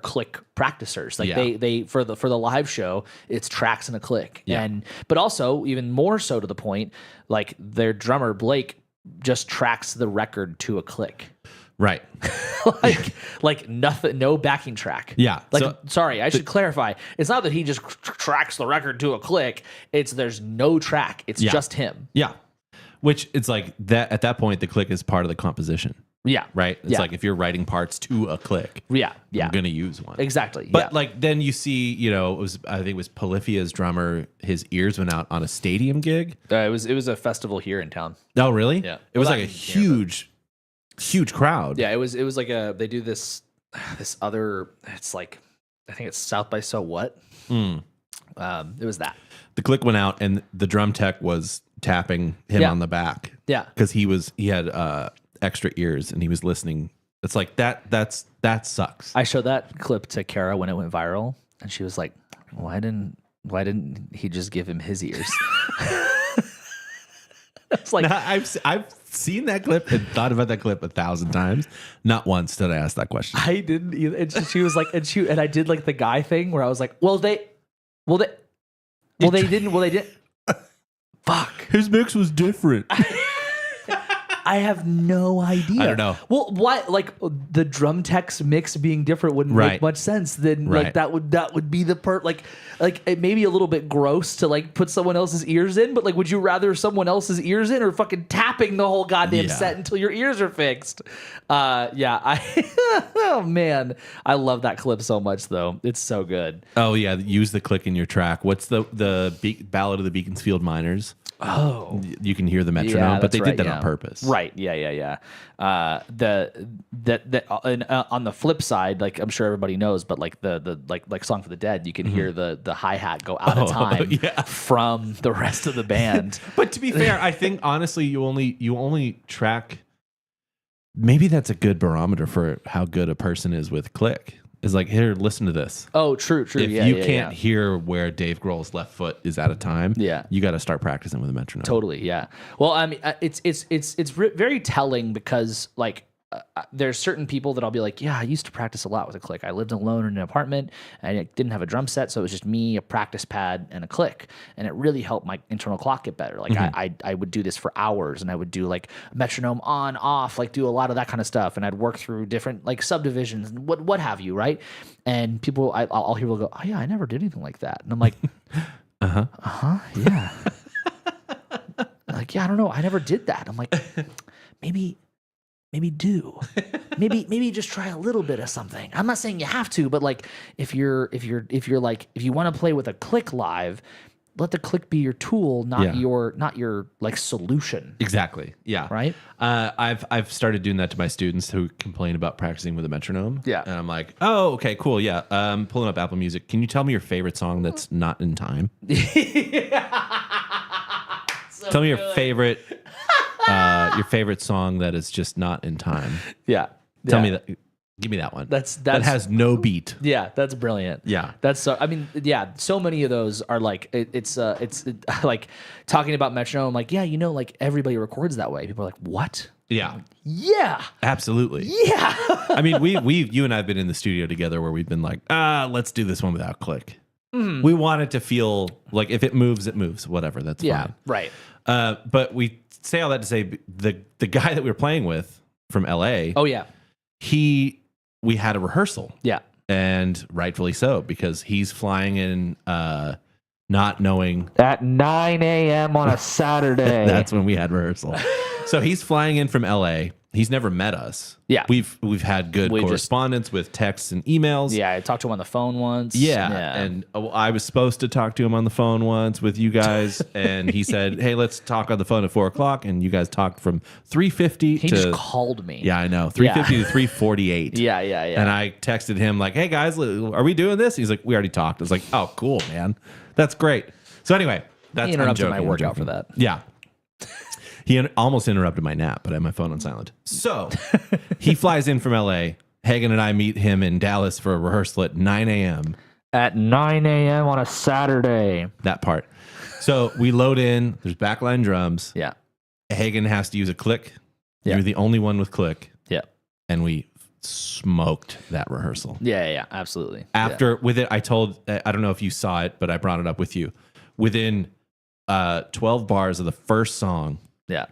Speaker 1: click practicers. Like they for the live show, it's tracks and a click. Yeah. But also even more so to the point, like their drummer Blake just tracks the record to a click.
Speaker 2: Right.
Speaker 1: like nothing, no backing track.
Speaker 2: Yeah.
Speaker 1: Sorry, I should clarify. It's not that he just tracks the record to a click. There's no track. It's just him.
Speaker 2: Yeah. Which it's like that at that point, the click is part of the composition.
Speaker 1: Yeah.
Speaker 2: Right. It's like if you're writing parts to a click.
Speaker 1: Yeah.
Speaker 2: I'm going to use one.
Speaker 1: Exactly.
Speaker 2: But like then you see, I think it was Polyphia's drummer. His ears went out on a stadium gig.
Speaker 1: It was a festival here in town.
Speaker 2: Oh, really?
Speaker 1: Yeah.
Speaker 2: It was like a huge crowd.
Speaker 1: Yeah, it was like they do this other, it's like, I think it's South by So What. It was that.
Speaker 2: The click went out and the drum tech was tapping him on the back.
Speaker 1: Yeah.
Speaker 2: Because he had extra ears and he was listening. It's like that sucks.
Speaker 1: I showed that clip to Kara when it went viral. And she was like, why didn't he just give him his ears? It's like,
Speaker 2: Now, I've seen that clip and thought about that clip 1,000 times. Not once did I ask that question.
Speaker 1: I didn't either. And she was like, and I did like the guy thing where I was like, they didn't. Fuck.
Speaker 2: His mix was different.
Speaker 1: I have no idea.
Speaker 2: I don't know.
Speaker 1: Well, why? Like the drum tech's mix being different wouldn't make much sense. Then like that would be the like it may be a little bit gross to like put someone else's ears in, but like, would you rather someone else's ears in or fucking tapping the whole goddamn set until your ears are fixed? Oh man, I love that clip so much though. It's so good.
Speaker 2: Oh yeah, use the click in your track. What's the Ballad of the Beaconsfield Miners?
Speaker 1: Oh,
Speaker 2: you can hear the metronome, but they did that on purpose.
Speaker 1: Right. Yeah. On the flip side, like I'm sure everybody knows, but like the Song for the Dead, you can hear the hi-hat go out of time from the rest of the band.
Speaker 2: But to be fair, I think honestly you only track, maybe that's a good barometer for how good a person is with click. Is like, here, listen to this.
Speaker 1: Oh, true.
Speaker 2: If you can't hear where Dave Grohl's left foot is at a time, you got to start practicing with a metronome.
Speaker 1: Totally, yeah. Well, I mean, it's very telling because like there's certain people that I'll be like, yeah, I used to practice a lot with a click. I lived alone in an apartment and I didn't have a drum set, so it was just me, a practice pad, and a click, and it really helped my internal clock get better. Like I would do this for hours, and I would do like metronome on, off, like do a lot of that kind of stuff, and I'd work through different like subdivisions and what have you, right? And people, I'll hear people go, oh yeah, I never did anything like that, and I'm like, yeah, like yeah, I don't know, I never did that. I'm like, maybe just try a little bit of something. I'm not saying you have to, but like if you want to play with a click live, let the click be your tool, not your like solution.
Speaker 2: Exactly. Yeah.
Speaker 1: Right.
Speaker 2: I've started doing that to my students who complain about practicing with a metronome.
Speaker 1: Yeah.
Speaker 2: And I'm like, oh, okay, cool. Yeah. Pulling up Apple Music. Can you tell me your favorite song that's not in time? Tell me your favorite song that is just not in time.
Speaker 1: Yeah.
Speaker 2: Tell me that. Give me that one.
Speaker 1: That
Speaker 2: has no beat.
Speaker 1: Yeah, that's brilliant.
Speaker 2: Yeah.
Speaker 1: That's so. I mean, yeah. So many of those are like it's like talking about metronome. Like, yeah, like everybody records that way. People are like, what?
Speaker 2: Yeah.
Speaker 1: Yeah.
Speaker 2: Absolutely.
Speaker 1: Yeah.
Speaker 2: I mean, you and I have been in the studio together where we've been like, let's do this one without click. Mm. We want it to feel like if it moves, it moves. Whatever. That's fine.
Speaker 1: Right.
Speaker 2: But we say all that to say the guy that we were playing with from LA.
Speaker 1: Oh yeah.
Speaker 2: We had a rehearsal.
Speaker 1: Yeah.
Speaker 2: And rightfully so, because he's flying in not knowing.
Speaker 1: At 9 a.m. on a Saturday.
Speaker 2: That's when we had rehearsal. So he's flying in from LA. He's never met us.
Speaker 1: Yeah.
Speaker 2: We've had good correspondence with texts and emails.
Speaker 1: Yeah, I talked to him on the phone once.
Speaker 2: Yeah. And I was supposed to talk to him on the phone once with you guys. And he said, hey, let's talk on the phone at 4:00. And you guys talked from 3:50
Speaker 1: He
Speaker 2: to...
Speaker 1: just called me.
Speaker 2: Yeah, I know. 3:50 to 3:48.
Speaker 1: Yeah.
Speaker 2: And I texted him like, hey, guys, are we doing this? He's like, we already talked. I was like, oh, cool, man. That's great. So anyway,
Speaker 1: he interrupted my workout for that.
Speaker 2: Yeah. He almost interrupted my nap, but I had my phone on silent. So he flies in from LA. Hagen and I meet him in Dallas for a rehearsal at 9 a.m.
Speaker 1: At 9 a.m. on a Saturday.
Speaker 2: That part. So we load in. There's backline drums.
Speaker 1: Yeah.
Speaker 2: Hagen has to use a click.
Speaker 1: Yeah.
Speaker 2: You're the only one with click.
Speaker 1: Yeah.
Speaker 2: And we smoked that rehearsal.
Speaker 1: Yeah, absolutely.
Speaker 2: With it, I don't know if you saw it, but I brought it up with you. Within 12 bars of the first song,
Speaker 1: yeah,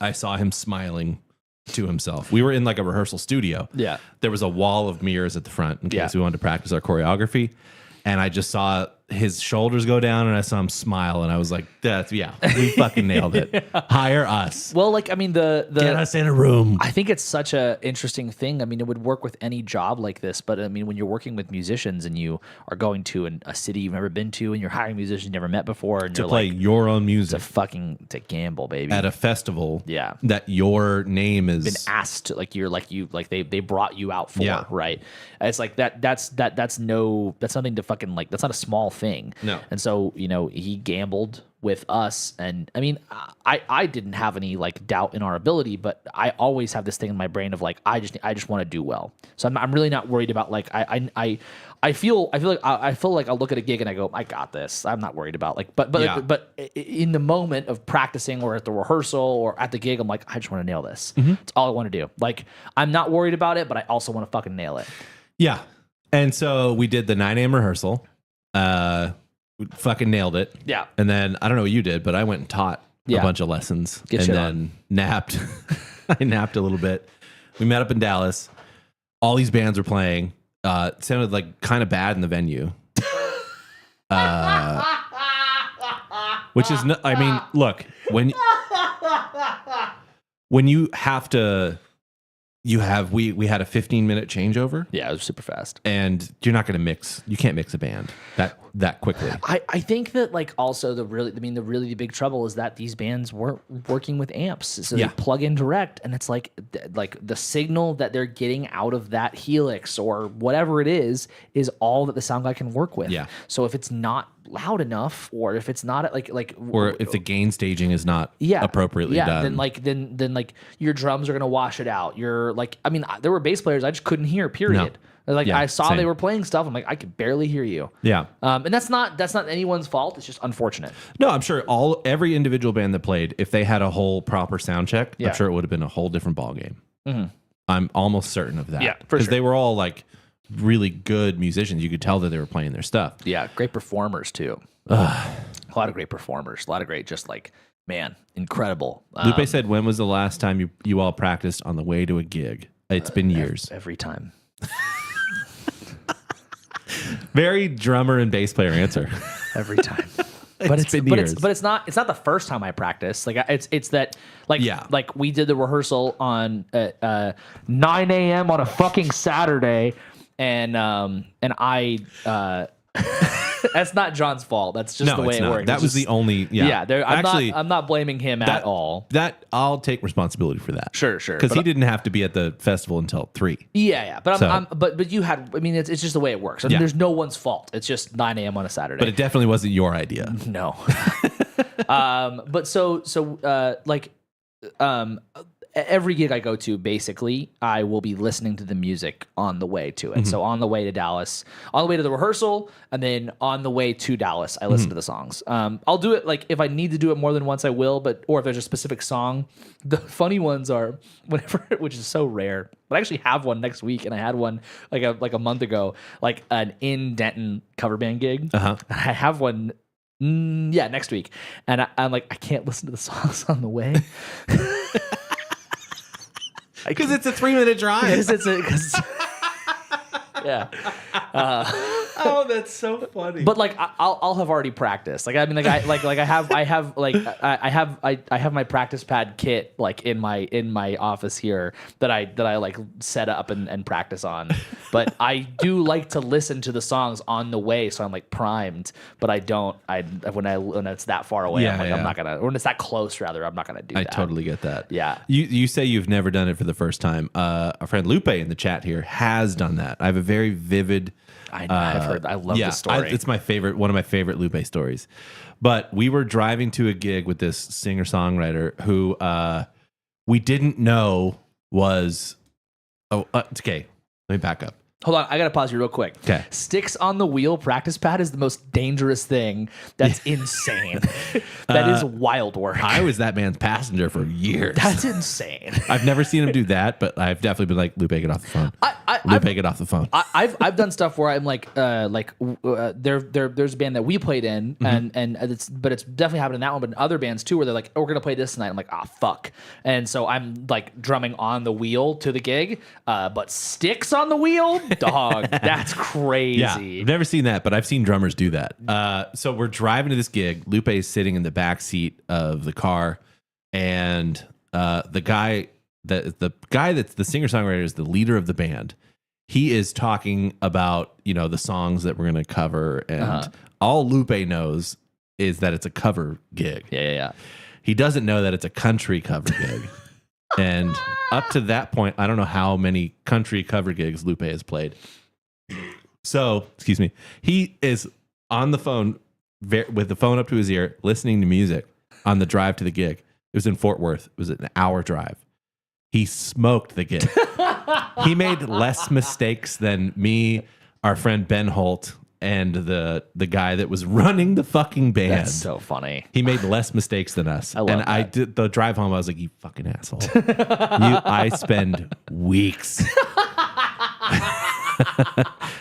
Speaker 2: I saw him smiling to himself. We were in like a rehearsal studio.
Speaker 1: Yeah.
Speaker 2: There was a wall of mirrors at the front in case we wanted to practice our choreography. And I just saw his shoulders go down and I saw him smile. And I was like, we fucking nailed it. Hire us.
Speaker 1: Well, like, I mean, get
Speaker 2: us in a room.
Speaker 1: I think it's such a interesting thing. I mean, it would work with any job like this, but I mean, when you're working with musicians and you are going to a city you've never been to and you're hiring musicians you've never met before and
Speaker 2: to
Speaker 1: you're
Speaker 2: play
Speaker 1: like,
Speaker 2: your own music.
Speaker 1: To gamble, baby.
Speaker 2: At a festival.
Speaker 1: Yeah.
Speaker 2: That your name is
Speaker 1: been asked to, they brought you out for, right? It's like that's nothing to fucking like, that's not a small thing.
Speaker 2: No.
Speaker 1: And so, he gambled with us. And I mean, I didn't have any like doubt in our ability, but I always have this thing in my brain of like, I just want to do well. So I'm really not worried about like, I feel like I'll look at a gig and I go, I got this. I'm not worried about like, but in the moment of practicing or at the rehearsal or at the gig, I'm like, I just want to nail this. That's all I want to do. Like, I'm not worried about it, but I also want to fucking nail it.
Speaker 2: Yeah. And so we did the 9 a.m. rehearsal. We fucking nailed it.
Speaker 1: Yeah.
Speaker 2: And then I don't know what you did, but I went and taught a bunch of lessons and then napped. I napped a little bit. We met up in Dallas. All these bands were playing. It sounded like kind of bad in the venue. Which is, I mean, look, when you have to, we had a 15-minute changeover.
Speaker 1: Yeah, it was super fast.
Speaker 2: And you're not going to you can't mix a band that quickly.
Speaker 1: I think that like also the really big trouble is that these bands weren't working with amps. So they plug in direct and it's like the signal that they're getting out of that helix or whatever it is all that the sound guy can work with.
Speaker 2: Yeah.
Speaker 1: So if it's not loud enough or if it's not
Speaker 2: or if the gain staging is not appropriately done.
Speaker 1: Then your drums are going to wash it out. You're like, I mean, there were bass players I just couldn't hear, period. No. Like I saw they were playing stuff. I'm like, I could barely hear you.
Speaker 2: Yeah.
Speaker 1: And that's not anyone's fault. It's just unfortunate.
Speaker 2: No, I'm sure every individual band that played, if they had a whole proper sound check, I'm sure it would have been a whole different ball game. Mm-hmm. I'm almost certain of that.
Speaker 1: Yeah, for
Speaker 2: because
Speaker 1: sure.
Speaker 2: they were all like really good musicians. You could tell that they were playing their stuff.
Speaker 1: Yeah, great performers too. A lot of great performers. A lot of great, just like, man, incredible.
Speaker 2: Lupe said, when was the last time you all practiced on the way to a gig? It's been years.
Speaker 1: Every time.
Speaker 2: Very drummer and bass player answer.
Speaker 1: Every time. But it's been years. But it's not the first time I practiced. Like it's that like we did the rehearsal on 9 a.m. on a fucking Saturday, and I that's not John's fault. That's just the way it worked.
Speaker 2: That was the only
Speaker 1: I'm not blaming him at all.
Speaker 2: That I'll take responsibility for that.
Speaker 1: Sure.
Speaker 2: Because he didn't have to be at the festival until 3.
Speaker 1: Yeah. But but you had. I mean, it's just the way it works. I mean, there's no one's fault. It's just 9 a.m. on a Saturday.
Speaker 2: But it definitely wasn't your idea.
Speaker 1: No. But every gig I go to, basically, I will be listening to the music on the way to it. Mm-hmm. So on the way to Dallas, on the way to the rehearsal, and then on the way to Dallas, I listen to the songs. I'll do it, like, if I need to do it more than once, I will, or if there's a specific song. The funny ones are, which is so rare, but I actually have one next week, and I had one like a month ago, like an in Denton cover band gig. Uh-huh. I have one next week. And I'm like, I can't listen to the songs on the way.
Speaker 2: Because it's a 3-minute drive.
Speaker 1: Yeah.
Speaker 2: Oh, that's so funny.
Speaker 1: But like, I'll have already practiced. Like, I mean, I have my practice pad kit like in my office here that I like set up and practice on. But I do like to listen to the songs on the way, so I'm like primed. But I don't. When it's that far away, I'm like, I'm not gonna. Or when it's that close, rather, I'm not gonna do that.
Speaker 2: I totally get that.
Speaker 1: Yeah.
Speaker 2: You say you've never done it for the first time. Our friend Lupe in the chat here has done that. I have a very vivid.
Speaker 1: I've heard. I love this story.
Speaker 2: It's my favorite. One of my favorite Lupe stories. But we were driving to a gig with this singer songwriter who we didn't know was. Okay. Let me back up.
Speaker 1: Hold on, I gotta pause you real quick.
Speaker 2: Okay.
Speaker 1: Sticks on the wheel practice pad is the most dangerous thing. That's insane. That is wild work.
Speaker 2: I was that man's passenger for years.
Speaker 1: That's insane.
Speaker 2: I've never seen him do that, but I've definitely been like, Lupe, get off the phone. Lupe, get off the phone.
Speaker 1: I've done stuff where I'm like there's a band that we played in, and it's definitely happened in that one, but in other bands too, where they're like, oh, we're gonna play this tonight. I'm like, fuck. And so I'm like drumming on the wheel to the gig, but sticks on the wheel. Dog, that's crazy.
Speaker 2: Yeah, I've never seen that, but I've seen drummers do that. So we're driving to this gig. Lupe is sitting in the back seat of the car, and the guy that's the singer songwriter is the leader of the band. He is talking about the songs that we're going to cover, and all Lupe knows is that it's a cover gig.
Speaker 1: Yeah.
Speaker 2: He doesn't know that it's a country cover gig. And up to that point, I don't know how many country cover gigs Lupe has played. So, excuse me, he is on the phone with the phone up to his ear, listening to music on the drive to the gig. It was in Fort Worth. It was an hour drive. He smoked the gig. He made less mistakes than me, our friend Ben Holt, and the guy that was running the fucking band.
Speaker 1: That's so funny.
Speaker 2: He made less mistakes than us.
Speaker 1: I love
Speaker 2: and
Speaker 1: that.
Speaker 2: I did the drive home. I was like, you fucking asshole. I spend weeks.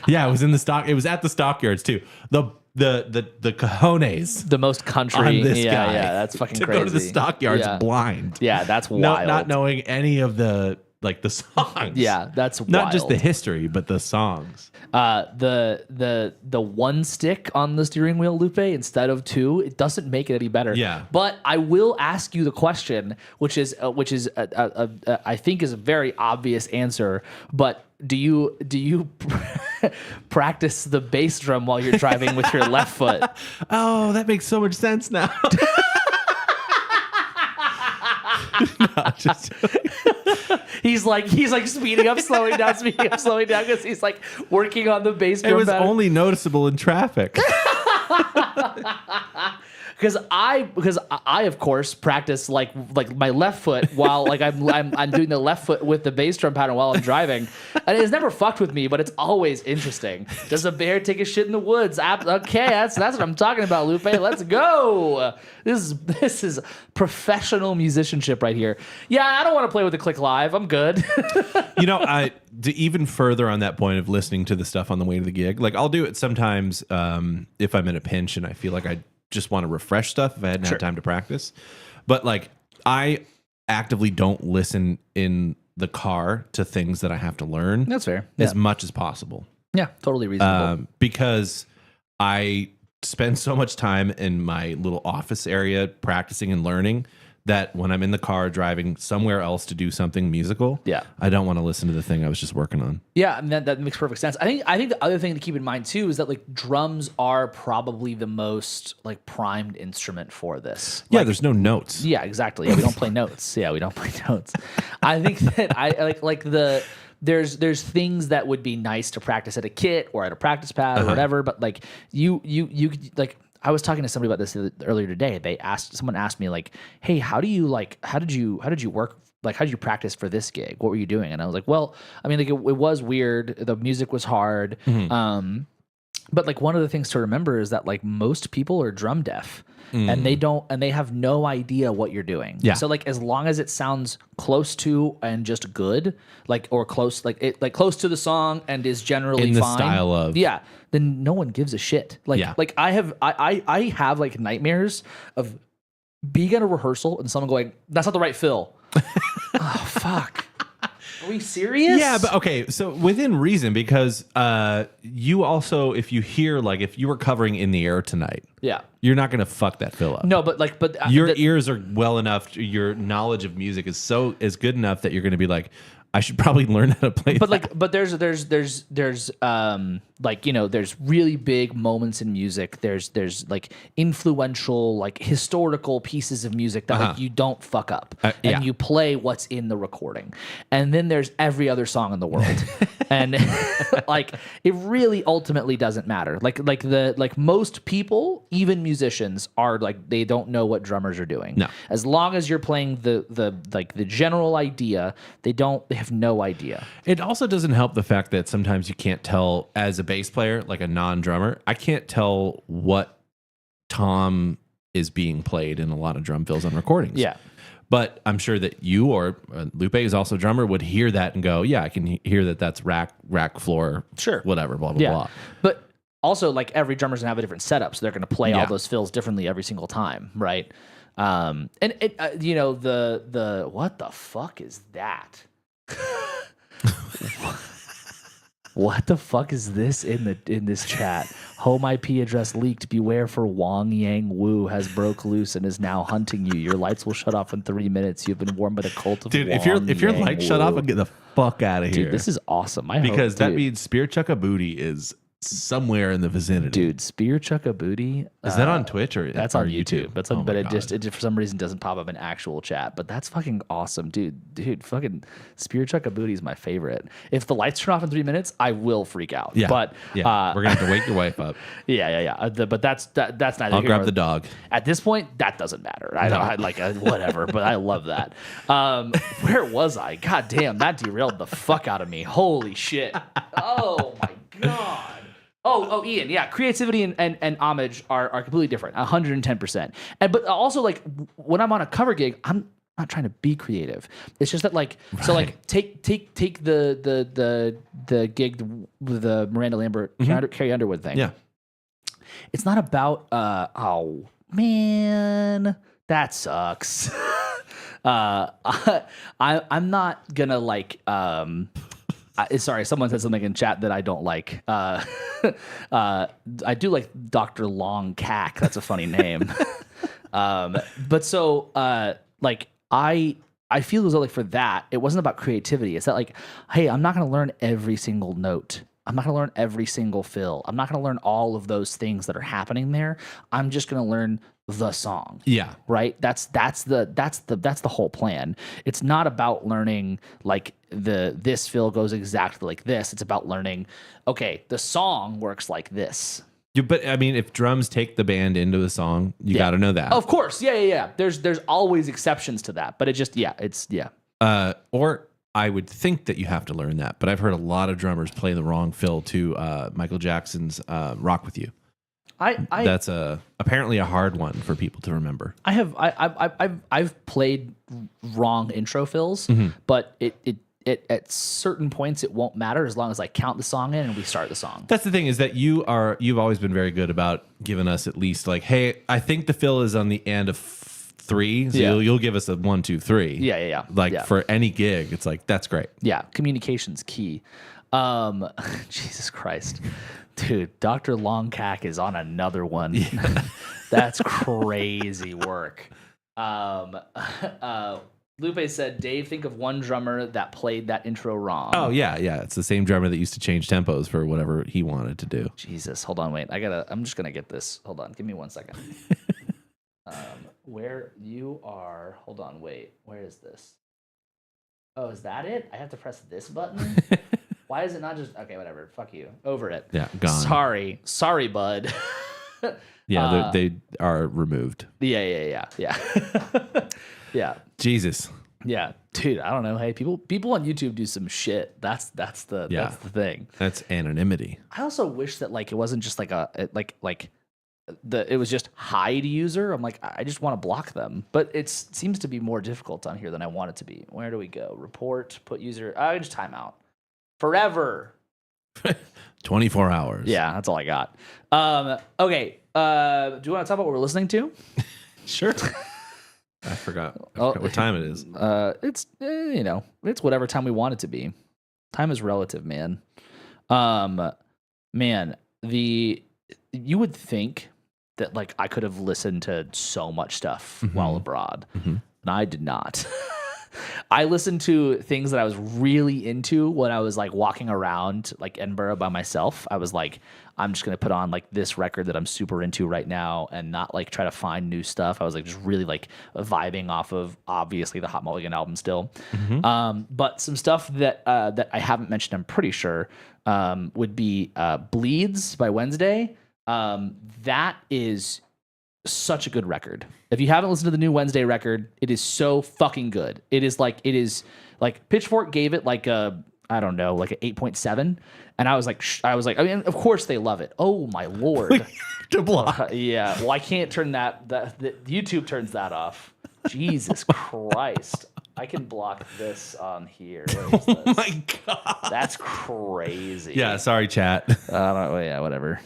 Speaker 2: Yeah, it was in the stock. It was at the stockyards too. The cojones.
Speaker 1: The most country.
Speaker 2: On this
Speaker 1: yeah,
Speaker 2: guy
Speaker 1: yeah, that's fucking
Speaker 2: to
Speaker 1: crazy.
Speaker 2: go to the stockyards
Speaker 1: Yeah.
Speaker 2: blind.
Speaker 1: Yeah, that's wild.
Speaker 2: Not knowing any of the songs.
Speaker 1: Yeah, that's wild.
Speaker 2: Not just the history, but the songs.
Speaker 1: The one stick on the steering wheel, Lupe, instead of two, it doesn't make it any better.
Speaker 2: Yeah.
Speaker 1: But I will ask you the question, which is I think is a very obvious answer. But do you practice the bass drum while you're driving with your left foot?
Speaker 2: Oh, that makes so much sense now. No, just
Speaker 1: He's like speeding up, slowing down, because he's like working on the bass drum.
Speaker 2: it was
Speaker 1: pattern.
Speaker 2: only noticeable in traffic.
Speaker 1: Because I of course practice like my left foot while like I'm doing the left foot with the bass drum pattern while I'm driving, and it's never fucked with me, but it's always interesting. Does a bear take a shit in the woods? Okay, that's what I'm talking about, Lupe. Let's go. This is professional musicianship right here. Yeah, I don't want to play with the Click Live. I'm good.
Speaker 2: To even further on that point of listening to the stuff on the way to the gig, like I'll do it sometimes if I'm in a pinch and I feel like I just want to refresh stuff if I hadn't had time to practice. But like I actively don't listen in the car to things that I have to learn.
Speaker 1: That's fair.
Speaker 2: As much as possible.
Speaker 1: Yeah, totally reasonable.
Speaker 2: Because I spend so much time in my little office area practicing and learning that when I'm in the car driving somewhere else to do something musical, I don't want to listen to the thing I was just working on.
Speaker 1: Yeah, I mean, that makes perfect sense. I think the other thing to keep in mind too is that like drums are probably the most like primed instrument for this.
Speaker 2: Yeah, there's no notes.
Speaker 1: Yeah, exactly. Yeah, we don't play notes. Yeah, we don't play notes. I think that I like there's things that would be nice to practice at a kit or at a practice pad or whatever, but like you like I was talking to somebody about this earlier today. Someone asked me like, "Hey, how did you work? Like, how did you practice for this gig? What were you doing?" And I was like, "Well, I mean, like it was weird. The music was hard. But like one of the things to remember is that like most people are drum deaf and they have no idea what you're doing.
Speaker 2: Yeah.
Speaker 1: So like as long as it sounds close to and just good, like or close close to the song and is generally
Speaker 2: in the
Speaker 1: fine,
Speaker 2: style of
Speaker 1: then no one gives a shit. Like like I have like nightmares of being at a rehearsal and someone going, "That's not the right fill." Oh fuck. Are we serious?
Speaker 2: Yeah, but okay, so within reason, because you also, if you hear, like, if you were covering In the Air Tonight, you're not going to fuck that fill up.
Speaker 1: No, but like,
Speaker 2: your ears are well enough, your knowledge of music is good enough that you're going to be like, I should probably learn how to play that.
Speaker 1: Like, but there's like, you know, there's really big moments in music. There's like influential, like historical pieces of music that like you don't fuck up and you play what's in the recording. And then there's every other song in the world. And like, it really ultimately doesn't matter. Like most people, even musicians, are like, they don't know what drummers are doing.
Speaker 2: No.
Speaker 1: As long as you're playing the general idea, they have no idea.
Speaker 2: It also doesn't help the fact that sometimes you can't tell, as a bass player, like a non-drummer, I can't tell what tom is being played in a lot of drum fills on recordings.
Speaker 1: Yeah.
Speaker 2: But I'm sure that you or Lupe is also a drummer would hear that and go, yeah, I can hear that that's rack, floor,
Speaker 1: sure,
Speaker 2: whatever, blah, blah, blah.
Speaker 1: But also, like, every drummer's gonna have a different setup, so they're gonna play all those fills differently every single time, right? And it, you know, the what the fuck is that? What the fuck is this in this chat? Home IP address leaked. Beware, for Wang Yang Wu has broke loose and is now hunting you. Your lights will shut off in 3 minutes. You've been warned by the cult of
Speaker 2: Dude,
Speaker 1: Wang
Speaker 2: if your
Speaker 1: Yang
Speaker 2: lights
Speaker 1: Wu.
Speaker 2: shut off, I'll get the fuck out of here.
Speaker 1: Dude, this is awesome.
Speaker 2: That means Spear Chuck a Booty is somewhere in the vicinity.
Speaker 1: Dude, Spear Chuck a Booty.
Speaker 2: Is that on Twitch or
Speaker 1: That's on
Speaker 2: or
Speaker 1: YouTube. But
Speaker 2: Oh my
Speaker 1: it
Speaker 2: God.
Speaker 1: just for some reason doesn't pop up in actual chat. But that's fucking awesome, dude. Fucking Spear Chuck a Booty is my favorite. If the lights turn off in 3 minutes, I will freak out.
Speaker 2: Yeah,
Speaker 1: but
Speaker 2: we're gonna have to wake your wife up.
Speaker 1: yeah. But that's neither.
Speaker 2: I'll
Speaker 1: here
Speaker 2: grab
Speaker 1: nor-
Speaker 2: the dog.
Speaker 1: At this point, that doesn't matter. I don't whatever, but I love that. Where was I? God damn, that derailed the fuck out of me. Holy shit. Oh my God. Oh, Ian, yeah, creativity and homage are completely different, 110%. But also, like, when I'm on a cover gig, I'm not trying to be creative. It's just that, like, so, like, take the gig with the Miranda Lambert, Carrie Underwood thing.
Speaker 2: Yeah.
Speaker 1: It's not about, oh, man, that sucks. I'm not gonna, like, sorry, someone said something in chat that I don't like. I do like Dr. Long Cack. That's a funny name. But so, like, I feel as though, like, for that, it wasn't about creativity. It's that, like, hey, I'm not going to learn every single note. I'm not going to learn every single fill. I'm not going to learn all of those things that are happening there. I'm just going to learn the song.
Speaker 2: Yeah.
Speaker 1: Right? That's the whole plan. It's not about learning, like, this fill goes exactly like this. It's about learning, okay, the song works like this.
Speaker 2: But I mean, if drums take the band into a song, you got to know that.
Speaker 1: Of course. Yeah. There's always exceptions to that, but
Speaker 2: Or I would think that you have to learn that, but I've heard a lot of drummers play the wrong fill to Michael Jackson's "Rock with You." That's apparently a hard one for people to remember.
Speaker 1: I've played wrong intro fills, but it at certain points it won't matter as long as I count the song in and we start the song.
Speaker 2: That's the thing, is that you've always been very good about giving us at least, like, hey, I think the fill is on the end of 3, so you'll give us a 1, 2, 3.
Speaker 1: Yeah.
Speaker 2: Like, for any gig, it's like, that's great.
Speaker 1: Yeah, communication's key. Jesus Christ. Dude, Dr. Longcack is on another one. Yeah. That's crazy work. Lupe said, Dave, think of one drummer that played that intro wrong.
Speaker 2: Oh, yeah. It's the same drummer that used to change tempos for whatever he wanted to do.
Speaker 1: Jesus, hold on, wait. I'm just gonna get this. Hold on, give me 1 second. Where you are, hold on, wait. Where is this? Oh, is that it? I have to press this button? Why is it not just, okay, whatever, fuck you. Over it.
Speaker 2: Yeah, gone.
Speaker 1: Sorry, bud.
Speaker 2: Yeah, they are removed.
Speaker 1: Yeah. Yeah.
Speaker 2: Jesus.
Speaker 1: Yeah, dude, I don't know. Hey, people on YouTube do some shit. That's the thing.
Speaker 2: That's anonymity.
Speaker 1: I also wish that, like, it wasn't just like it was just hide user. I'm like, I just want to block them, but it seems to be more difficult on here than I want it to be. Where do we go? Report, put user. I just timeout forever.
Speaker 2: 24 hours.
Speaker 1: Yeah, that's all I got. Okay. Do you want to talk about what we're listening to?
Speaker 2: Sure. I forgot what time it is.
Speaker 1: It's it's whatever time we want it to be. Time is relative, man. You would think that, like, I could have listened to so much stuff while abroad, and I did not. I listened to things that I was really into when I was, like, walking around, like, Edinburgh by myself. I was like, I'm just gonna put on, like, this record that I'm super into right now and not, like, try to find new stuff. I was, like, just really, like, vibing off of, obviously, the Hot Mulligan album still. But some stuff that I haven't mentioned, I'm pretty sure, would be Bleeds by Wednesday. That is such a good record. If you haven't listened to the new Wednesday record, it is so fucking good. It is like Pitchfork gave it like a, I don't know, like an 8.7. And I was like, I mean, of course they love it. Oh my Lord.
Speaker 2: To block.
Speaker 1: Yeah. Well, I can't turn that YouTube turns that off. Jesus Christ. I can block this on here. Where is this?
Speaker 2: Oh my God.
Speaker 1: That's crazy.
Speaker 2: Yeah. Sorry, chat.
Speaker 1: Yeah, whatever.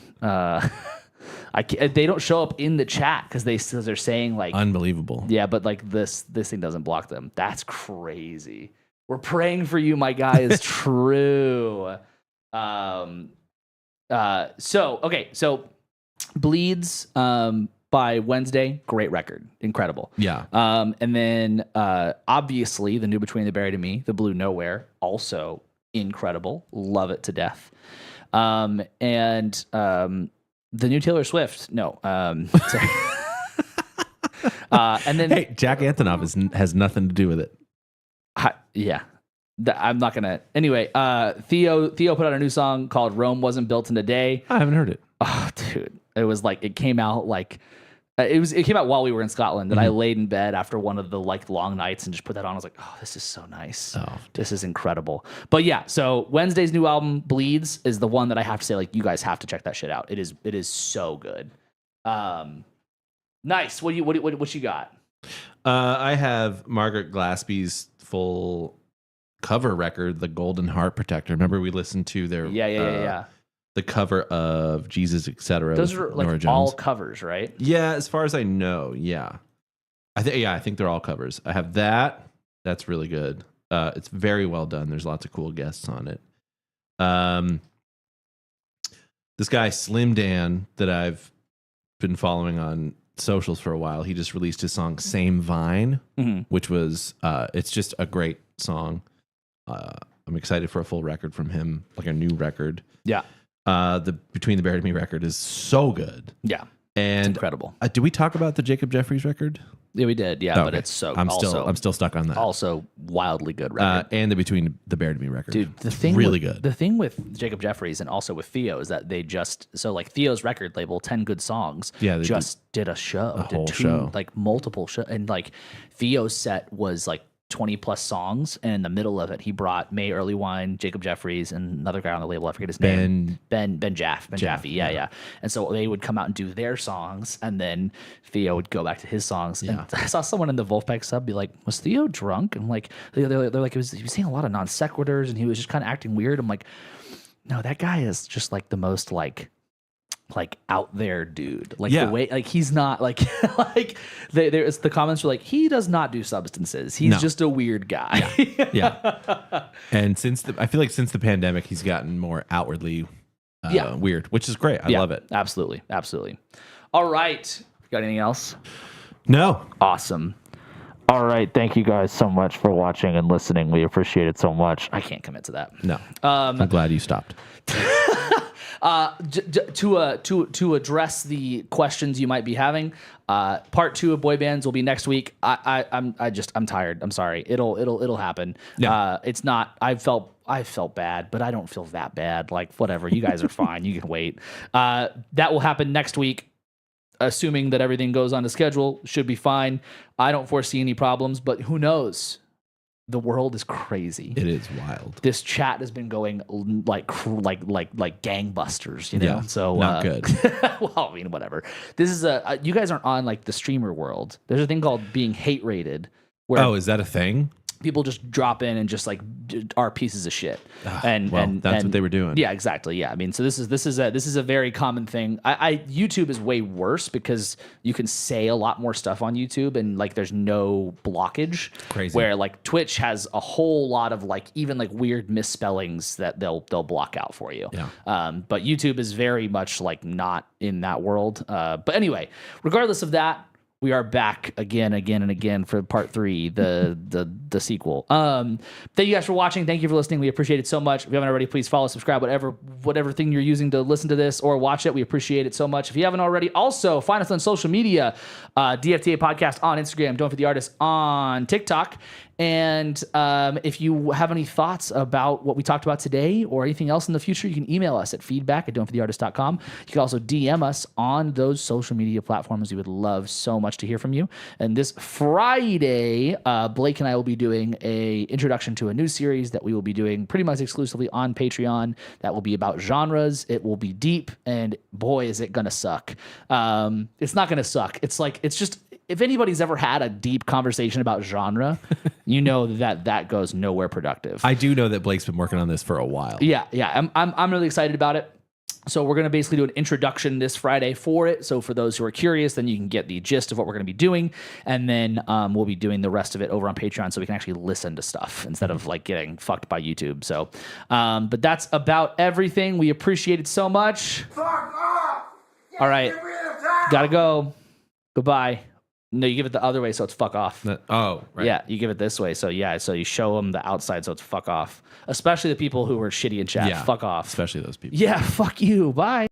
Speaker 1: They don't show up in the chat because they're saying, like,
Speaker 2: unbelievable.
Speaker 1: Yeah, but, like, this thing doesn't block them. That's crazy. We're praying for you, my guy. Is true. So Bleeds by Wednesday, great record, incredible.
Speaker 2: Yeah.
Speaker 1: And then obviously the new Between the Buried and Me, The Blue Nowhere, also incredible. Love it to death. And the new Taylor Swift. No. Sorry. And then
Speaker 2: Hey, Jack Antonoff has nothing to do with it.
Speaker 1: yeah. I'm not gonna. Anyway, Theo put out a new song called "Rome Wasn't Built in a Day."
Speaker 2: I haven't heard it.
Speaker 1: Oh, dude, it was like it came out like it came out while we were in Scotland, and I laid in bed after one of the like long nights and just put that on. I was like, oh, this is so nice. Oh, this is incredible. But yeah, so Wednesday's new album, Bleeds, is the one that I have to say, like, you guys have to check that shit out. It is so good. Nice. What you got?
Speaker 2: I have Margaret Glaspie's full cover record, The Golden Heart Protector. Remember we listened to their
Speaker 1: Yeah.
Speaker 2: The cover of Jesus, etc.
Speaker 1: Those are like all covers, right?
Speaker 2: Yeah, as far as I know, yeah. I think they're all covers. I have that. That's really good. It's very well done. There's lots of cool guests on it. This guy Slim Dan that I've been following on socials for a while, he just released his song Same Vine, which was it's just a great song. I'm excited for a full record from him, like a new record.
Speaker 1: Yeah.
Speaker 2: The Between the Buried and Me record is so good.
Speaker 1: Yeah.
Speaker 2: And
Speaker 1: it's incredible.
Speaker 2: Did we talk about the Jacob Jeffries record?
Speaker 1: Yeah, we did. Yeah, but it's so
Speaker 2: I'm still stuck on that.
Speaker 1: Also wildly good record.
Speaker 2: And the Between the Buried and Me record.
Speaker 1: Dude, the thing
Speaker 2: really
Speaker 1: with,
Speaker 2: good.
Speaker 1: The thing with Jacob Jeffries and also with Theo is that they like Theo's record label, 10 Good Songs, did a show.
Speaker 2: Whole show.
Speaker 1: Like multiple shows. And like Theo's set was like 20 plus songs, and in the middle of it he brought May Earlywine, Jacob Jeffries, and another guy on the label, I forget his name, Ben Jaffe. Yeah. And so they would come out and do their songs, and then Theo would go back to his songs. And I saw someone in the Wolfpack sub be like, was Theo drunk? And like they're like, he was saying a lot of non sequiturs and he was just kind of acting weird. I'm like, no, that guy is just like the most like out there dude, like the way, like he's not like there's the comments were like, he does not do substances, he's just a weird guy.
Speaker 2: And I feel like since the pandemic he's gotten more outwardly weird, which is great. I love it.
Speaker 1: Absolutely All right, got anything else?
Speaker 2: No.
Speaker 1: Awesome. All right, thank you guys so much for watching and listening. We appreciate it so much. I can't commit to that.
Speaker 2: No. I'm glad you stopped.
Speaker 1: To address the questions you might be having, part 2 of boy bands will be next week. I'm tired. I'm sorry. It'll happen.
Speaker 2: Yeah.
Speaker 1: It's not. I felt bad, but I don't feel that bad. Like whatever. You guys are fine. You can wait. That will happen next week. Assuming that everything goes on to schedule, should be fine. I don't foresee any problems, but who knows? The world is crazy.
Speaker 2: It is wild.
Speaker 1: This chat has been going like gangbusters, you know.
Speaker 2: Yeah,
Speaker 1: so
Speaker 2: not good.
Speaker 1: Well, I mean, whatever. This is you guys aren't on like the streamer world. There's a thing called being hate rated.
Speaker 2: Where is that a thing?
Speaker 1: People just drop in and just like are pieces of shit, and
Speaker 2: that's what they were doing.
Speaker 1: Yeah, exactly. Yeah, I mean, so this is a very common thing. YouTube is way worse because you can say a lot more stuff on YouTube and like there's no blockage.
Speaker 2: Crazy.
Speaker 1: Where like Twitch has a whole lot of like even like weird misspellings that they'll block out for you.
Speaker 2: Yeah.
Speaker 1: But YouTube is very much like not in that world. But anyway, regardless of that, we are back again for part 3, the sequel. Thank you guys for watching. Thank you for listening. We appreciate it so much. If you haven't already, please follow, subscribe, whatever thing you're using to listen to this or watch it. We appreciate it so much. If you haven't already, also find us on social media, DFTA Podcast on Instagram, Don't For The Artist on TikTok. And if you have any thoughts about what we talked about today or anything else in the future, you can email us at feedback@don'tfortheartist.com. You can also DM us on those social media platforms. We would love so much to hear from you. And this Friday, Blake and I will be doing a introduction to a new series that we will be doing pretty much exclusively on Patreon. That will be about genres. It will be deep, and boy, is it gonna suck. It's not gonna suck. It's just, if anybody's ever had a deep conversation about genre, you know that goes nowhere productive.
Speaker 2: I do know that Blake's been working on this for a while.
Speaker 1: Yeah. I'm really excited about it. So we're going to basically do an introduction this Friday for it. So for those who are curious, then you can get the gist of what we're going to be doing. And then we'll be doing the rest of it over on Patreon so we can actually listen to stuff instead of like getting fucked by YouTube. So, but that's about everything. We appreciate it so much. Fuck off! All right. Gotta go. Goodbye. No, you give it the other way, so it's fuck off.
Speaker 2: Oh, right.
Speaker 1: Yeah, you give it this way. So yeah, so you show them the outside, so it's fuck off. Especially the people who were shitty in chat.
Speaker 2: Yeah.
Speaker 1: Fuck off.
Speaker 2: Especially those people.
Speaker 1: Yeah, fuck you. Bye.